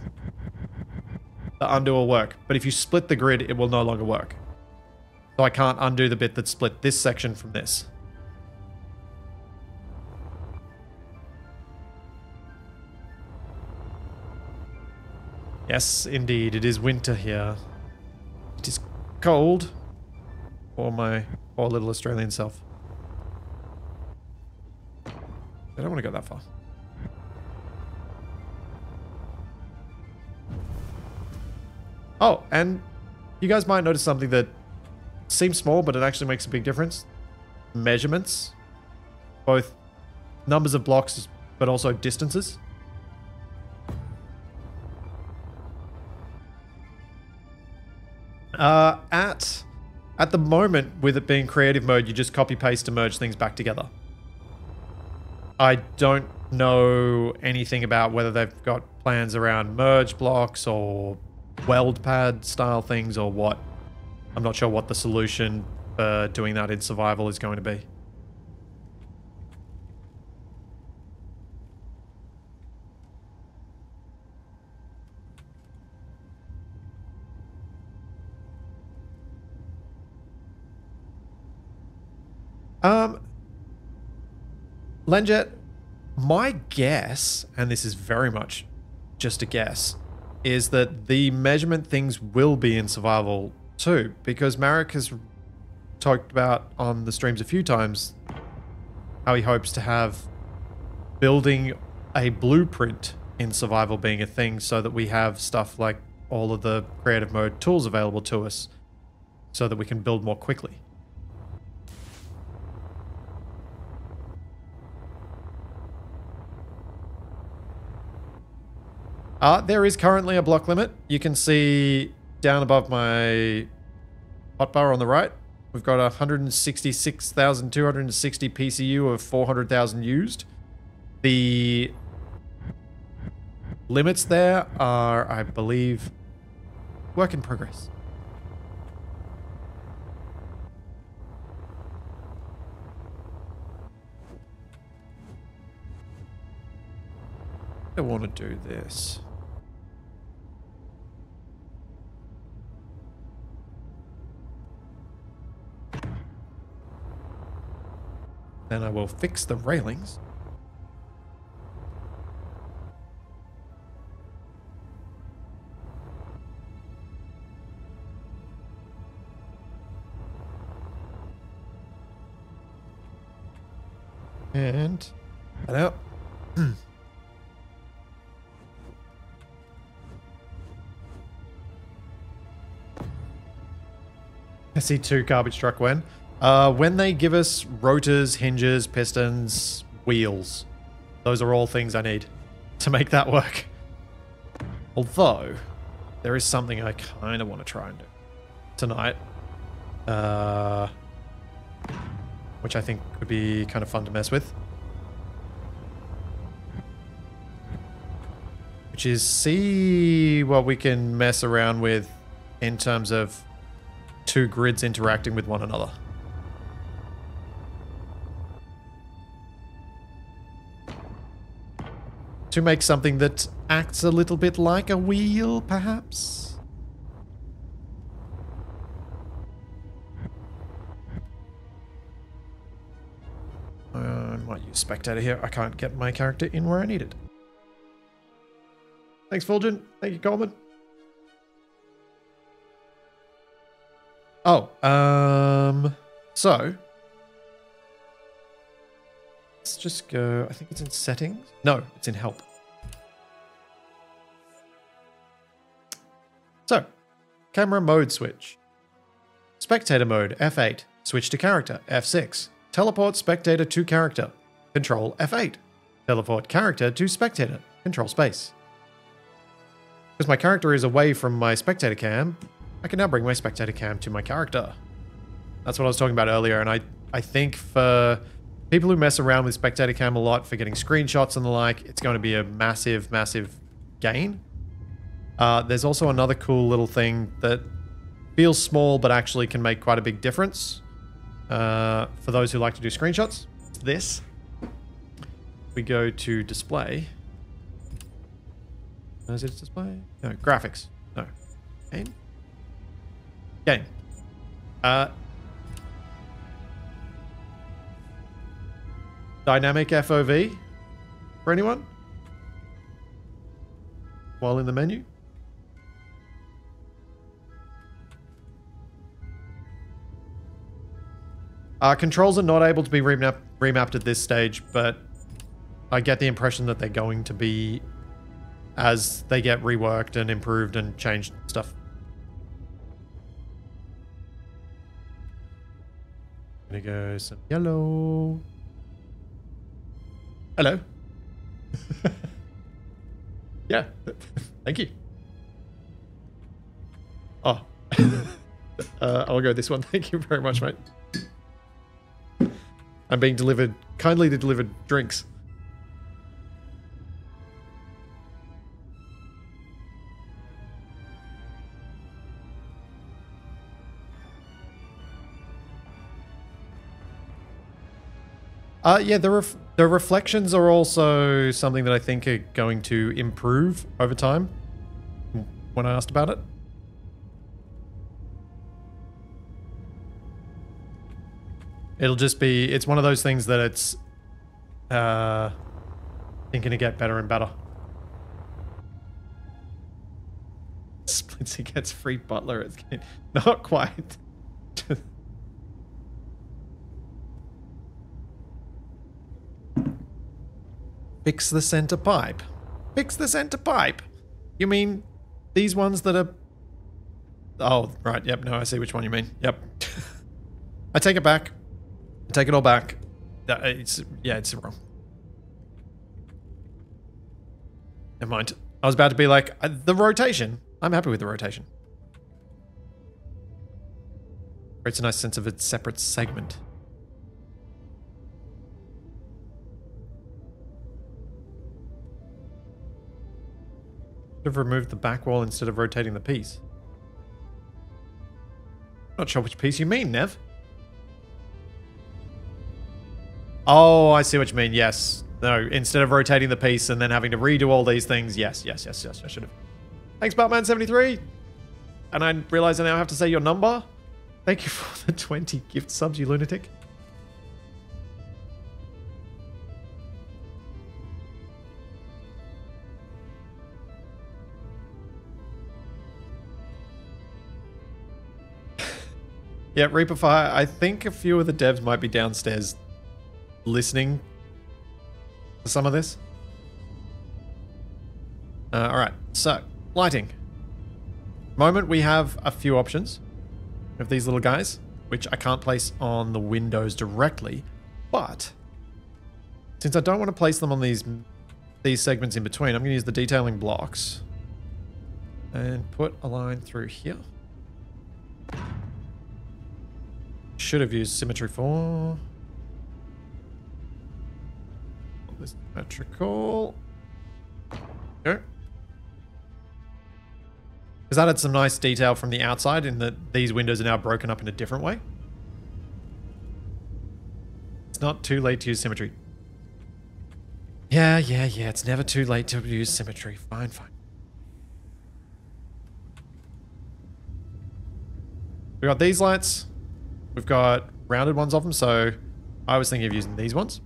the undo will work. But if you split the grid, it will no longer work. So I can't undo the bit that split this section from this. Yes, indeed. It is winter here. It is cold. For my poor little Australian self. I don't want to go that far. Oh, and you guys might notice something that seems small, but it actually makes a big difference. Measurements. Both numbers of blocks, but also distances. At the moment, with it being creative mode, you just copy paste to merge things back together. I don't know anything about whether they've got plans around merge blocks or weld pad style things or what. I'm not sure what the solution for doing that in survival is going to be. Lenjet, my guess, and this is very much just a guess, is that the measurement things will be in survival too, because Marek has talked about on the streams a few times how he hopes to have building a blueprint in survival being a thing so that we have stuff like all of the creative mode tools available to us so that we can build more quickly. There is currently a block limit. You can see down above my hotbar on the right, we've got 166,260 PCU of 400,000 used. The limits there are, I believe, work in progress. I want to do this. Then I will fix the railings. And that out. SE2 garbage truck when? When they give us rotors, hinges, pistons, wheels. Those are all things I need to make that work. Although, there is something I kind of want to try and do tonight. Which I think would be kind of fun to mess with. Which is see what we can mess around with in terms of two grids interacting with one another. To make something that acts a little bit like a wheel, perhaps? I might use spectator here. I can't get my character in where I need it. Thanks, Fulgent. Thank you, Coleman. Oh, so let's just go. I think it's in settings. No, it's in help. So, camera mode switch. Spectator mode, F8. Switch to character, F6. Teleport spectator to character. Control F8. Teleport character to spectator. Control space. Because my character is away from my spectator cam, I can now bring my spectator cam to my character. That's what I was talking about earlier, and I think for people who mess around with spectator cam a lot for getting screenshots and the like, it's going to be a massive, massive gain. There's also another cool little thing that feels small but actually can make quite a big difference for those who like to do screenshots. It's this. We go to display. Is it display? No, graphics. No. Game? Game. Dynamic FOV for anyone? While in the menu? Controls are not able to be remapped at this stage, but I get the impression that they're going to be as they get reworked and improved and changed stuff. Gonna go some yellow. Hello. Yeah, thank you. Oh, I'll go this one. Thank you very much, mate. I'm being delivered, kindly delivered drinks. Yeah, the reflections are also something that I think are going to improve over time when I asked about it. It'll just be, it's one of those things that it's thinking to get better and better. Splitsy gets free butler. It's not quite. Fix the center pipe. Fix the center pipe. You mean these ones that are... Oh, right. Yep. No, I see which one you mean. Yep. I take it back. I take it all back. It's wrong. Never mind. I was about to be like, the rotation. I'm happy with the rotation. Creates a nice sense of a separate segment. Have removed the back wall instead of rotating the piece. Not sure which piece you mean, Nev. Oh, I see what you mean. Yes. No, instead of rotating the piece and then having to redo all these things. Yes. I should have. Thanks, Batman73. And I realize I now have to say your number. Thank you for the 20 gift subs, you lunatic. Yeah, Reaper Fire, I think a few of the devs might be downstairs listening to some of this. Alright, so, lighting. Moment we have a few options. of these little guys, which I can't place on the windows directly, but since I don't want to place them on these segments in between, I'm going to use the detailing blocks and put a line through here. Should have used symmetry for this symmetrical. Go. Because that had some nice detail from the outside in that these windows are now broken up in a different way. It's not too late to use symmetry. Yeah, it's never too late to use symmetry. Fine. We've got these lights. We've got rounded ones of them, so I was thinking of using these ones.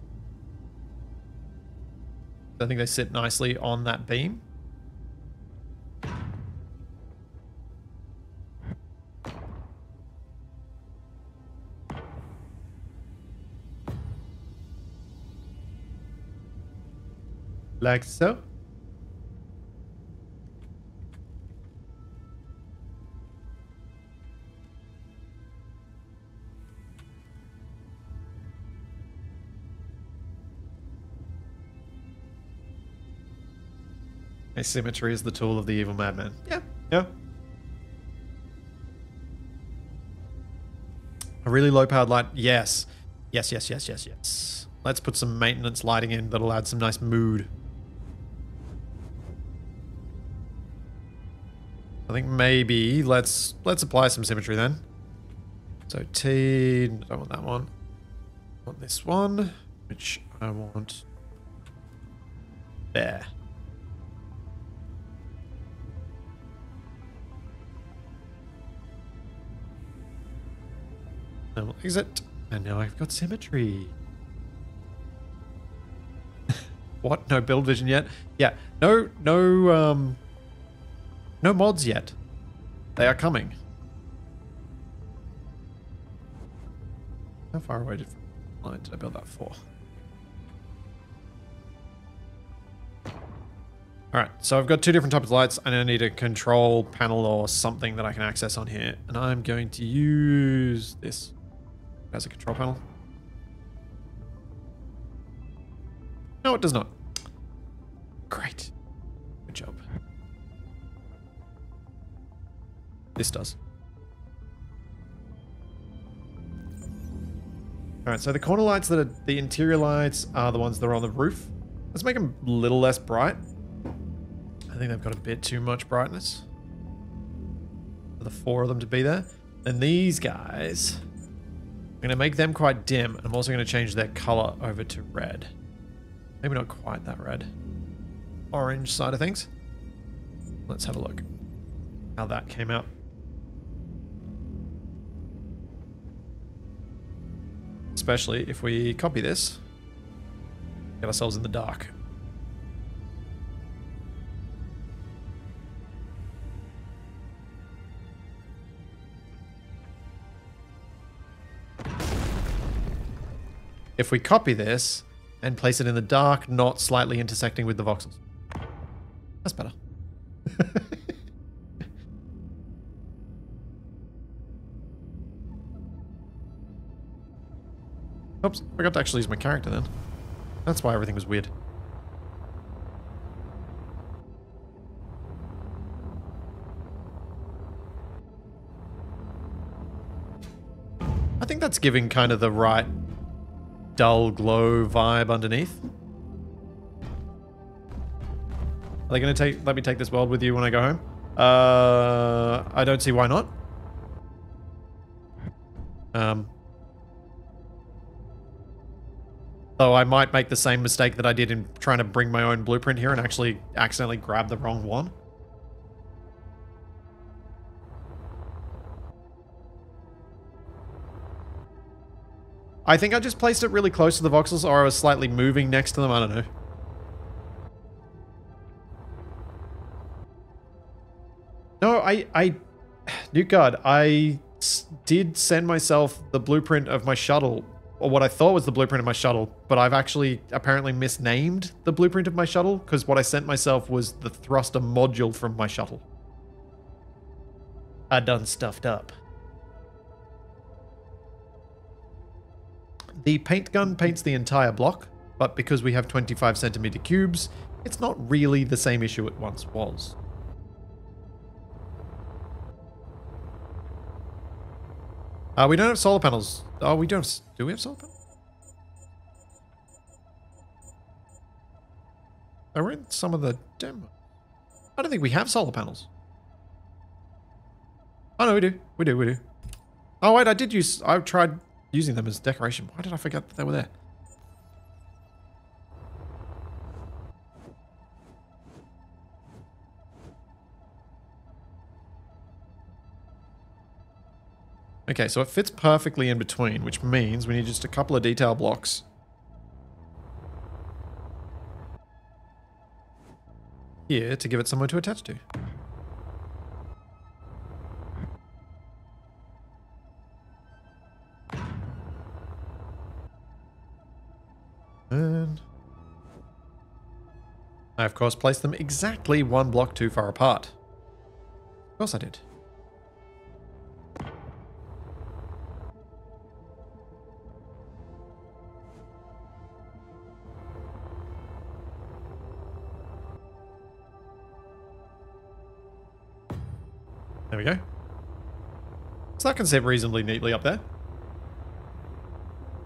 I think they sit nicely on that beam. Like so. Asymmetry is the tool of the evil madman. Yeah. A really low powered light. Yes. Let's put some maintenance lighting in that'll add some nice mood. I think maybe let's apply some symmetry then. So T, I don't want that one. I want this one, which I want there. Then we'll exit, and now I've got symmetry. What? No build vision yet? Yeah, no mods yet. They are coming. How far away did I build that for? Alright, so I've got two different types of lights, and I need a control panel or something that I can access on here. And I'm going to use this as a control panel. No, it does not. Great. Good job. This does. Alright, so the corner lights that are the interior lights are the ones that are on the roof. Let's make them a little less bright. I think they've got a bit too much brightness for the four of them to be there. Then these guys, I'm going to make them quite dim, and I'm also going to change their color over to red. Maybe not quite that red. Orange side of things. Let's have a look how that came out. Especially if we copy this, get ourselves in the dark. If we copy this and place it in the dark, not slightly intersecting with the voxels. That's better. Oops, forgot to actually use my character then. That's why everything was weird. I think that's giving kind of the right dull glow vibe underneath. Are they going to let me take this world with you when I go home? I don't see why not. Though I might make the same mistake that I did in trying to bring my own blueprint here and actually accidentally grab the wrong one. I think I just placed it really close to the voxels, or I was slightly moving next to them. I don't know. No, New God, I did send myself the blueprint of my shuttle, or what I thought was the blueprint of my shuttle, but I've actually apparently misnamed the blueprint of my shuttle, because what I sent myself was the thruster module from my shuttle. I done stuffed up. The paint gun paints the entire block, but because we have 25 centimeter cubes, it's not really the same issue it once was. We don't have solar panels. Oh, we don't have... Do we have solar panels? Oh, we're in some of the demo. I don't think we have solar panels. Oh, no, we do. We do. Oh, wait, I tried using them as decoration. Why did I forget that they were there? Okay, so it fits perfectly in between, which means we need just a couple of detail blocks. Here to give it somewhere to attach to. And I, of course, placed them exactly one block too far apart. Of course I did. There we go. So that can sit reasonably neatly up there.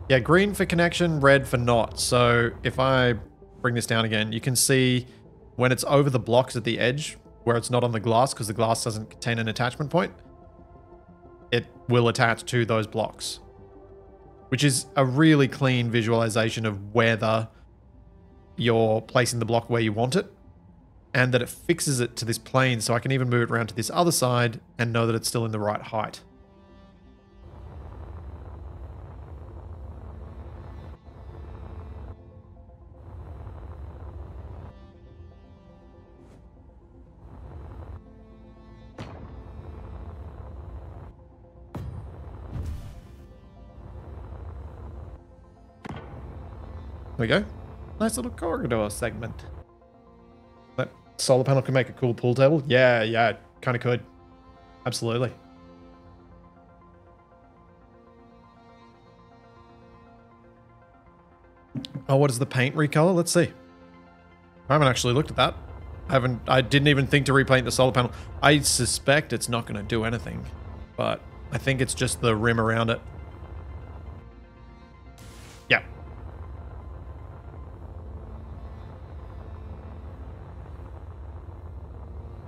Yeah, green for connection, red for not. So if I bring this down again, you can see when it's over the blocks at the edge, where it's not on the glass, because the glass doesn't contain an attachment point, it will attach to those blocks. Which is a really clean visualization of whether you're placing the block where you want it. And that it fixes it to this plane, so I can even move it around to this other side and know that it's still in the right height. There we go. Nice little corridor segment. That solar panel can make a cool pool table. Yeah, kind of could. Absolutely. Oh, what is the paint recolor? Let's see. I haven't actually looked at that. I didn't even think to repaint the solar panel. I suspect it's not going to do anything, but I think it's just the rim around it. Yeah.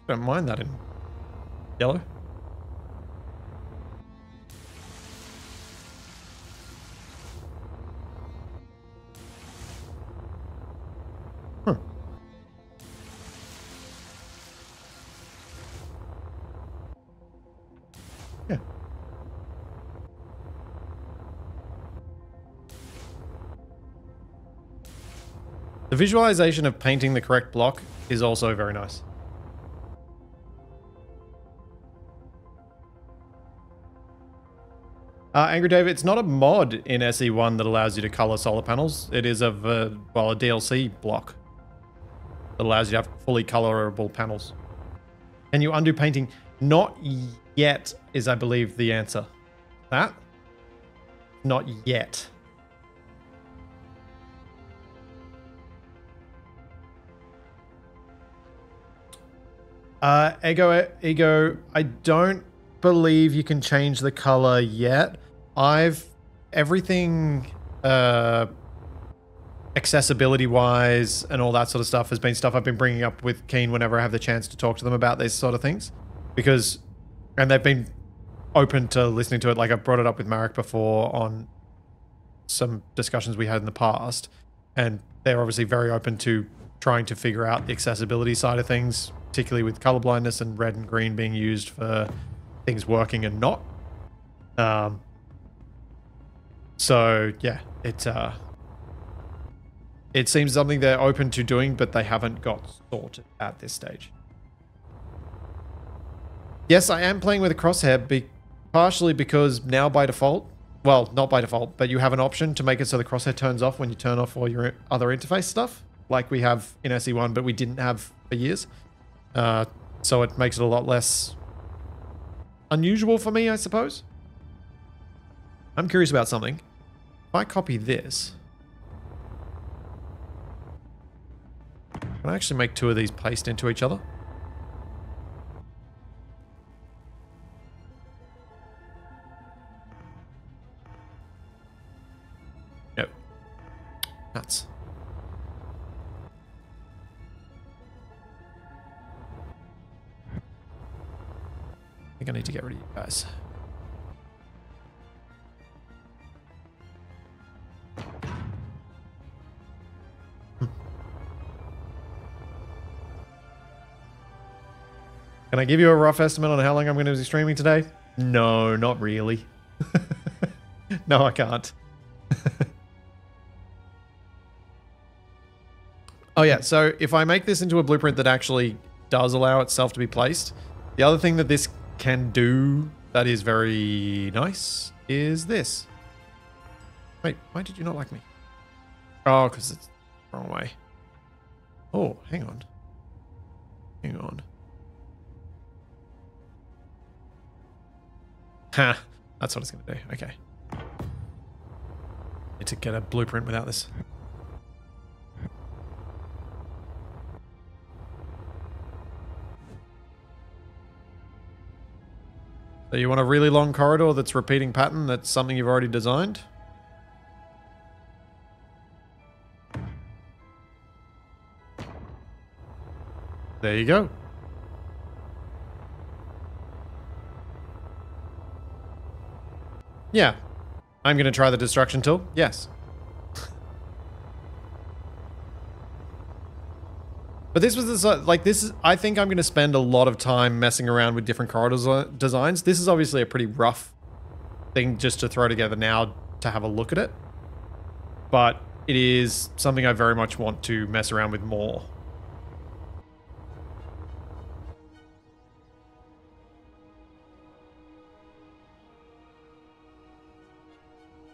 Don't mind that in yellow. Huh. Yeah. The visualization of painting the correct block is also very nice. Angry Dave, it's not a mod in SE1 that allows you to color solar panels. It is a DLC block that allows you to have fully colorable panels. Can you undo painting? Not yet is, I believe, the answer. That? Not yet. Ego, I don't believe you can change the color yet. Everything accessibility wise and all that sort of stuff has been stuff I've been bringing up with Keen whenever I have the chance to talk to them about these sort of things, and they've been open to listening to it. Like I've brought it up with Marek before on some discussions we had in the past, and they're obviously very open to trying to figure out the accessibility side of things, particularly with color blindness and red and green being used for things working and not. So yeah, it seems something they're open to doing, but they haven't got sorted at this stage. Yes, I am playing with a crosshair, partially because now by default, well, not by default, but you have an option to make it so the crosshair turns off when you turn off all your other interface stuff, like we have in SE1, but we didn't have for years. So it makes it a lot less unusual for me, I suppose. I'm curious about something. If I copy this, can I actually make 2 of these paste into each other? Nope. Nuts. I think I need to get rid of you guys. Can I give you a rough estimate on how long I'm going to be streaming today? No, not really. No, I can't. Oh yeah, so if I make this into a blueprint that actually does allow itself to be placed, the other thing that this can do that is very nice is this. Wait, why did you not like me? Oh, because it's the wrong way. Oh, hang on. Hang on. Ha! That's what it's going to do. Okay. Need to get a blueprint without this. So you want a really long corridor that's repeating pattern, that's something you've already designed? There you go. Yeah. I'm going to try the destruction tool. Yes. But this was I think I'm going to spend a lot of time messing around with different corridor designs. This is obviously a pretty rough thing just to throw together now to have a look at it. But it is something I very much want to mess around with more.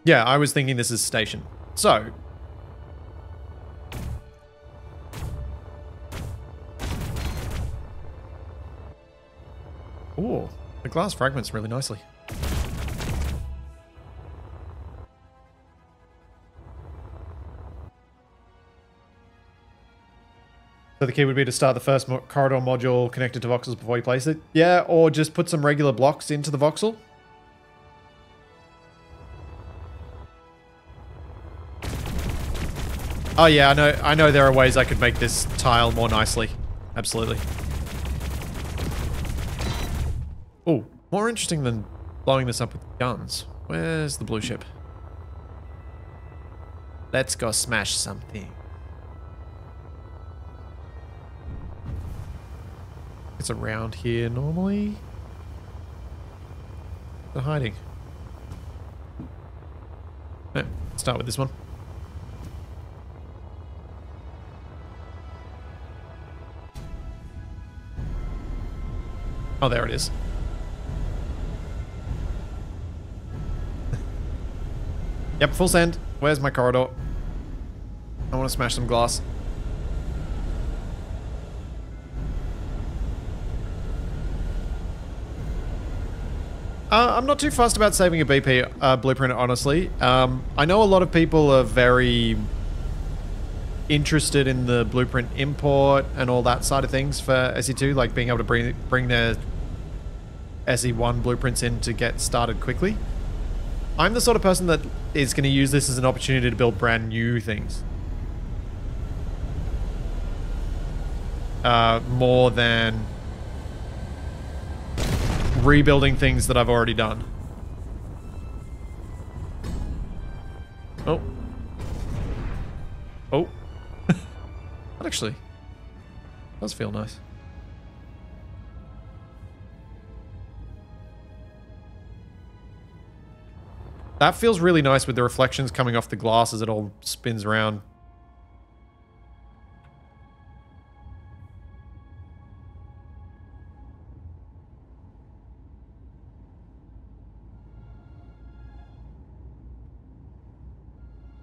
Yeah, I was thinking this is station. So. Ooh, the glass fragments really nicely. So the key would be to start the first corridor module connected to voxels before you place it? Yeah, or just put some regular blocks into the voxel. Oh yeah, I know there are ways I could make this tile more nicely. Absolutely. Oh, more interesting than blowing this up with guns. Where's the blue ship? Let's go smash something. It's around here normally. They're hiding. Let's start with this one. Oh, there it is. Yep, full send. Where's my corridor? I want to smash some glass. I'm not too fussed about saving a BP blueprint, honestly. I know a lot of people are very interested in the blueprint import and all that side of things for SE2, like being able to bring their SE1 blueprints in to get started quickly. I'm the sort of person that is going to use this as an opportunity to build brand new things. More than rebuilding things that I've already done. Oh. Oh. That actually does feel nice. That feels really nice with the reflections coming off the glass as it all spins around.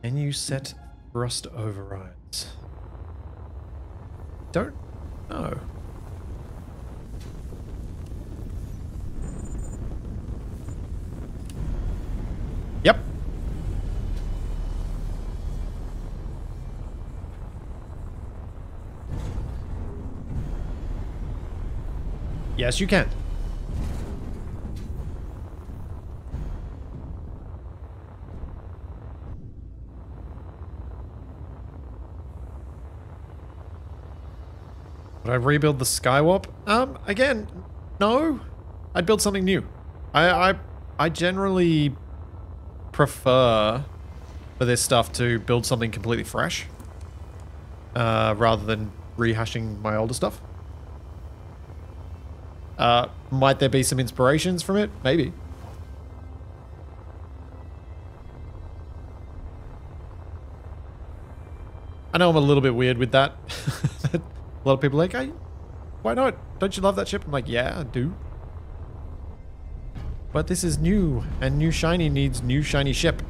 Can you set thrust overrides? Don't know. Yep. Yes, you can. Would I rebuild the Skywarp? Again, no. I'd build something new. I generally prefer for this stuff to build something completely fresh, rather than rehashing my older stuff. Might there be some inspirations from it? Maybe. I know I'm a little bit weird with that. A lot of people are like, hey, why not? Don't you love that ship? I'm like, yeah, I do. But this is new, and new shiny needs new shiny ship.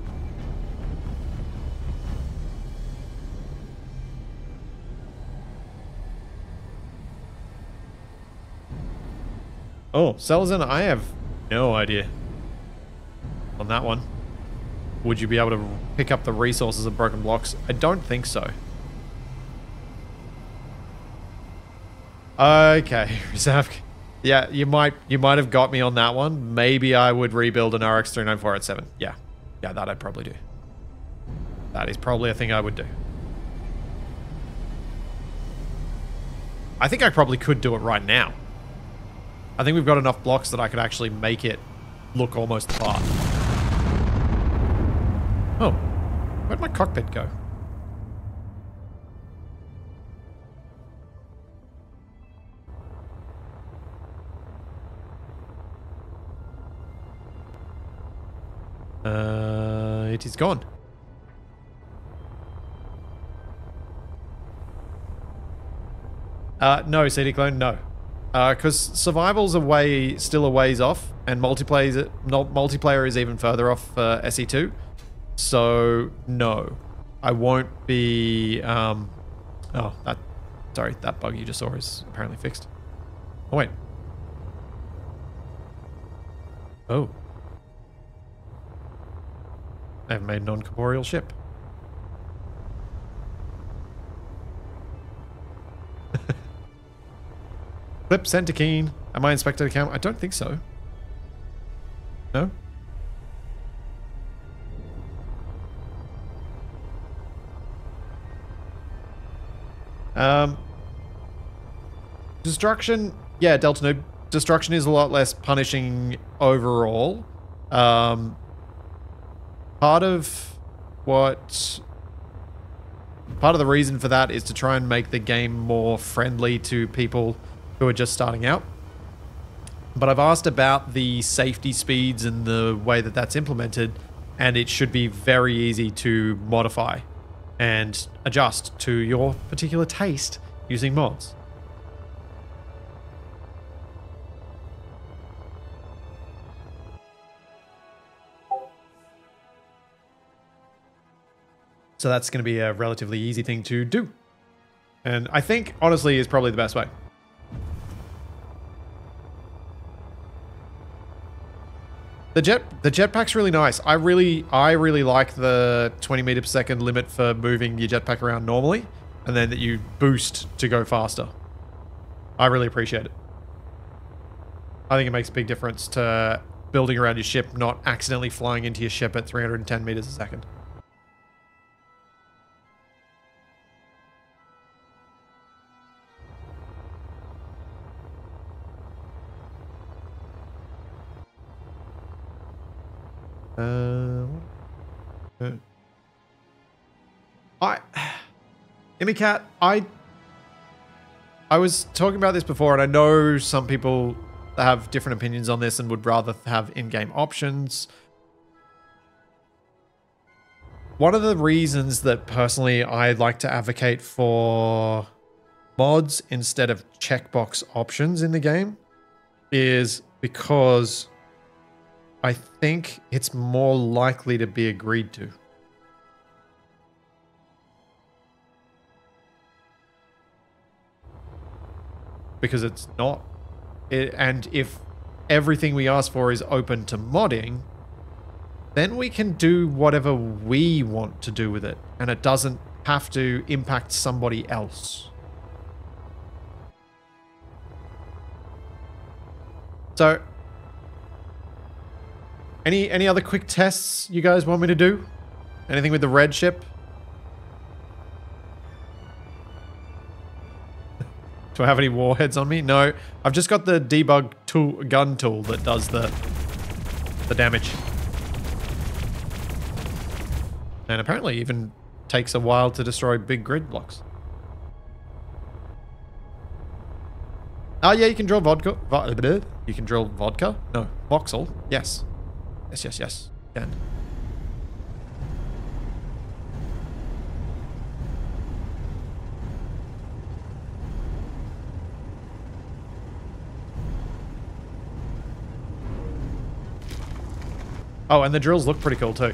Oh, Selzen, I have no idea on that one. Would you be able to pick up the resources of broken blocks? I don't think so. Okay, Rezav. Yeah, you might have got me on that one. Maybe I would rebuild an RX-394 at 7. Yeah, that I'd probably do. That is probably a thing I would do. I think I probably could do it right now. I think we've got enough blocks that I could actually make it look almost the part. Oh, where'd my cockpit go? It is gone. No, CD Clone, no. Because survival's still a ways off, and multiplayer is even further off for SE2. So, no. I won't be... Sorry, that bug you just saw is apparently fixed. Oh, wait. Oh. I've made a non-corporeal ship. Clip center keen. Am I inspected the camera? I don't think so. No? Destruction. Yeah, Delta Noob. Destruction is a lot less punishing overall. Part of the reason for that is to try and make the game more friendly to people who are just starting out. But I've asked about the safety speeds and the way that that's implemented, and it should be very easy to modify and adjust to your particular taste using mods. So that's going to be a relatively easy thing to do. And I think, honestly, is probably the best way. The jetpack's really nice. I really like the 20 meter per second limit for moving your jetpack around normally, and then that you boost to go faster. I really appreciate it. I think it makes a big difference to building around your ship, not accidentally flying into your ship at 310 meters a second. Imicat, I was talking about this before, and I know some people have different opinions on this and would rather have in-game options. One of the reasons that personally I like to advocate for mods instead of checkbox options in the game is because I think it's more likely to be agreed to. Because it's not. And if everything we ask for is open to modding, then we can do whatever we want to do with it. And it doesn't have to impact somebody else. So, any other quick tests you guys want me to do? Anything with the red ship? Do I have any warheads on me? No. I've just got the debug tool, gun tool that does the damage. And apparently even takes a while to destroy big grid blocks. Oh yeah, you can drill vodka. You can drill vodka? No, voxel. Yes. Yes. You can. Oh, and the drills look pretty cool too.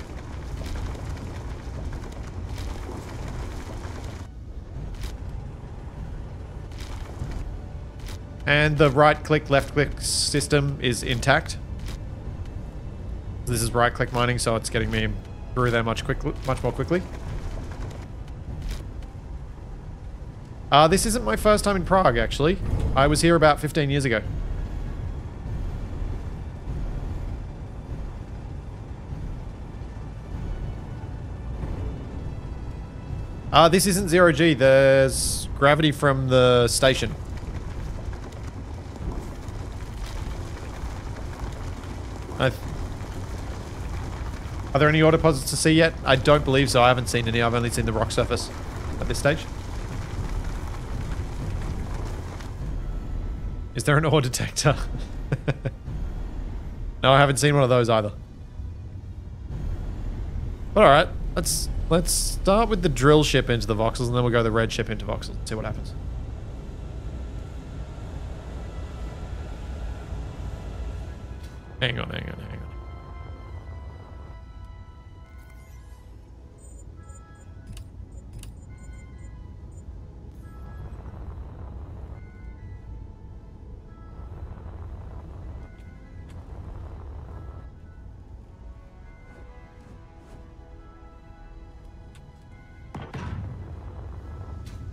And the right-click, left-click system is intact. This is right-click mining, so it's getting me through there much more quickly. This isn't my first time in Prague, actually. I was here about 15 years ago. This isn't 0G. There's gravity from the station. Are there any ore deposits to see yet? I don't believe so. I haven't seen any. I've only seen the rock surface at this stage. Is there an ore detector? No, I haven't seen one of those either. But alright, let's start with the drill ship into the voxels, and then we'll go the red ship into voxels and see what happens. Hang on.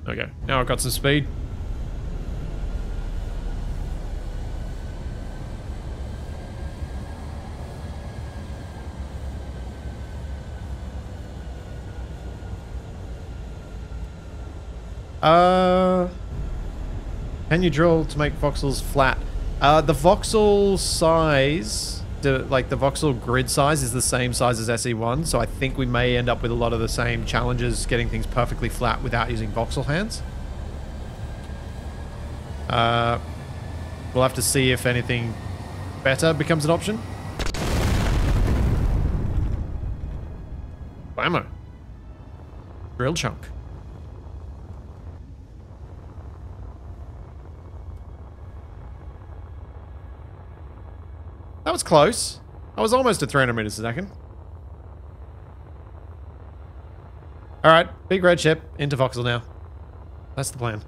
Okay, now I've got some speed. Can you drill to make voxels flat? The voxel size, like the voxel grid size, is the same size as SE1, so I think we may end up with a lot of the same challenges getting things perfectly flat without using voxel hands. We'll have to see if anything better becomes an option. Blammo. Drill chunk. That was close. I was almost at 300 meters a second. Alright, big red ship into voxel now. That's the plan.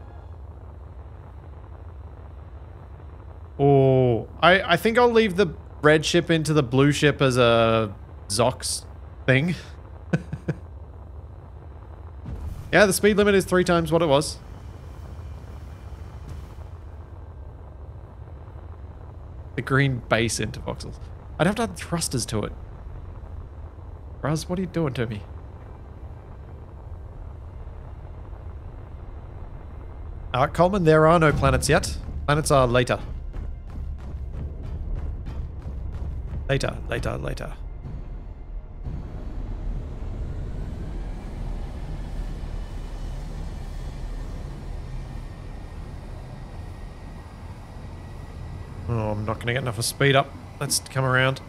Oh, I think I'll leave the red ship into the blue ship as a Zox thing. Yeah, the speed limit is 3 times what it was. The green base into voxels. I'd have to add thrusters to it. Raz, what are you doing to me? Coleman, there are no planets yet. Planets are later. Later. Oh, I'm not going to get enough of speed up. Let's come around.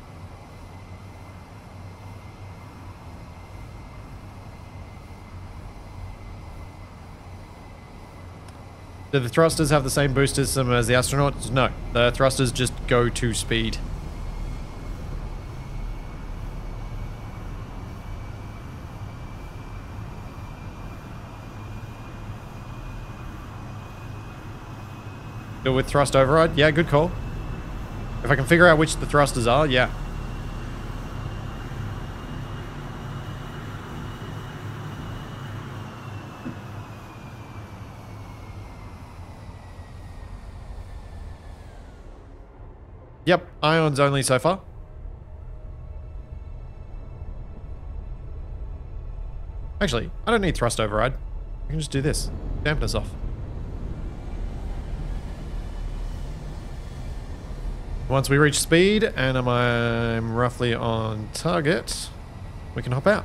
Do the thrusters have the same boost system as the astronauts? No. The thrusters just go to speed. Do it with thrust override? Yeah, good call. If I can figure out which the thrusters are, yeah. Yep, ions only so far. Actually, I don't need thrust override. I can just do this. Dampeners off. Once we reach speed and I'm roughly on target, we can hop out.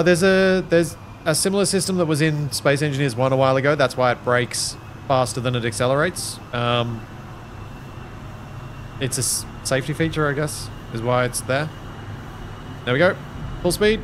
There's a similar system that was in Space Engineers 1 a while ago. That's why it brakes faster than it accelerates. It's a safety feature, I guess, is why it's there. There we go. Full speed.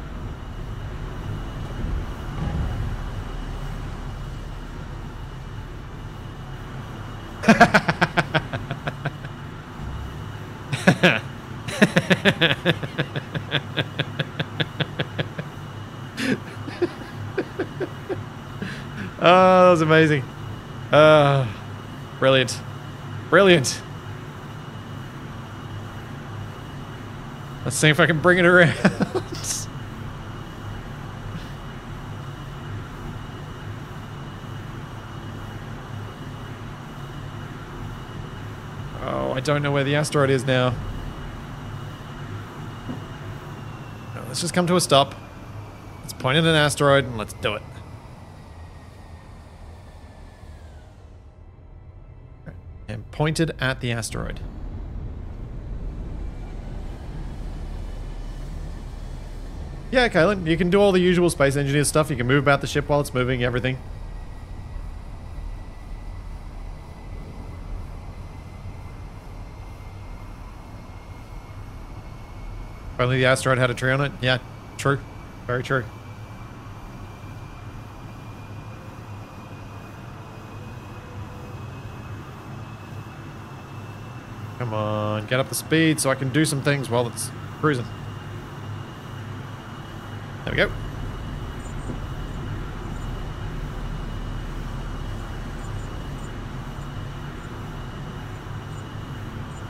Oh, that was amazing. Brilliant. Brilliant. Let's see if I can bring it around. Oh, I don't know where the asteroid is now. No, let's just come to a stop. Let's point at an asteroid and let's do it. And pointed at the asteroid. Yeah, Kaylin, you can do all the usual Space Engineer stuff. You can move about the ship while it's moving, everything. If only the asteroid had a tree on it. Yeah, true. Very true. Come on, get up the speed so I can do some things while it's cruising. There we go.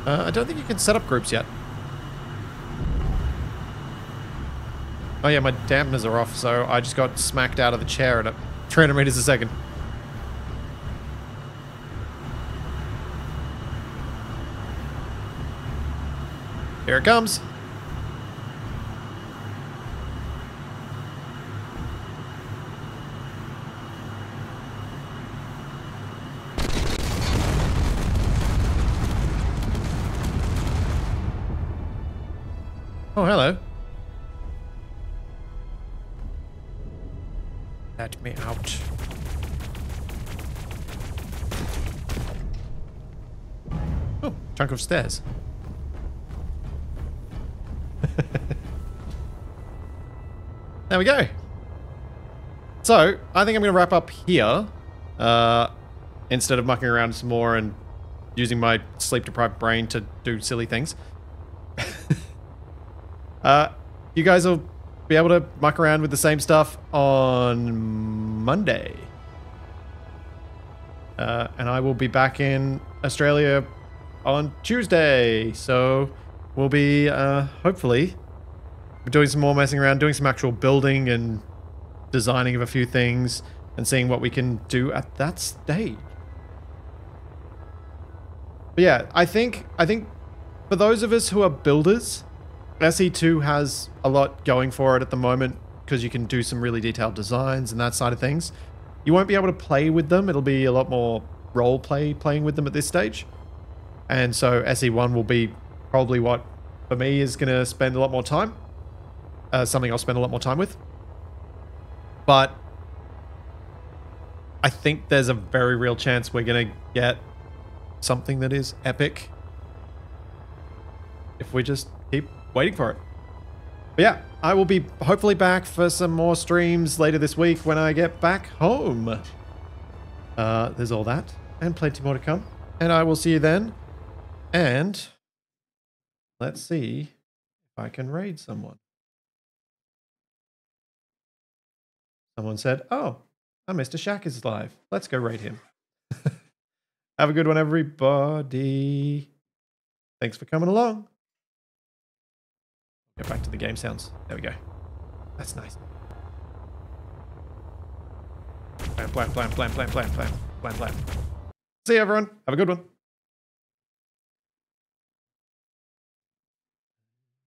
I don't think you can set up groups yet. Oh yeah, my dampeners are off, so I just got smacked out of the chair at 300 meters a second. Here it comes. Oh, hello. Let me out. Oh, chunk of stairs. There we go. So, I think I'm going to wrap up here. Instead of mucking around some more and using my sleep-deprived brain to do silly things. You guys will be able to muck around with the same stuff on Monday. And I will be back in Australia on Tuesday. So we'll be, hopefully, doing some more messing around, doing some actual building and designing of a few things and seeing what we can do at that stage. But yeah, I think for those of us who are builders, SE2 has a lot going for it at the moment because you can do some really detailed designs and that side of things. You won't be able to play with them. It'll be a lot more role playing with them at this stage. And so SE1 will be probably what, for me, is going to spend a lot more time. Something I'll spend a lot more time with. But I think there's a very real chance we're going to get something that is epic if we just keep waiting for it. But yeah, I will be hopefully back for some more streams later this week when I get back home. There's all that and plenty more to come. And I will see you then. And let's see if I can raid someone. Someone said, oh, Mr. Shack is live. Let's go raid him. Have a good one, everybody. Thanks for coming along. Get back to the game sounds. There we go. That's nice. Plan. See you, everyone. Have a good one.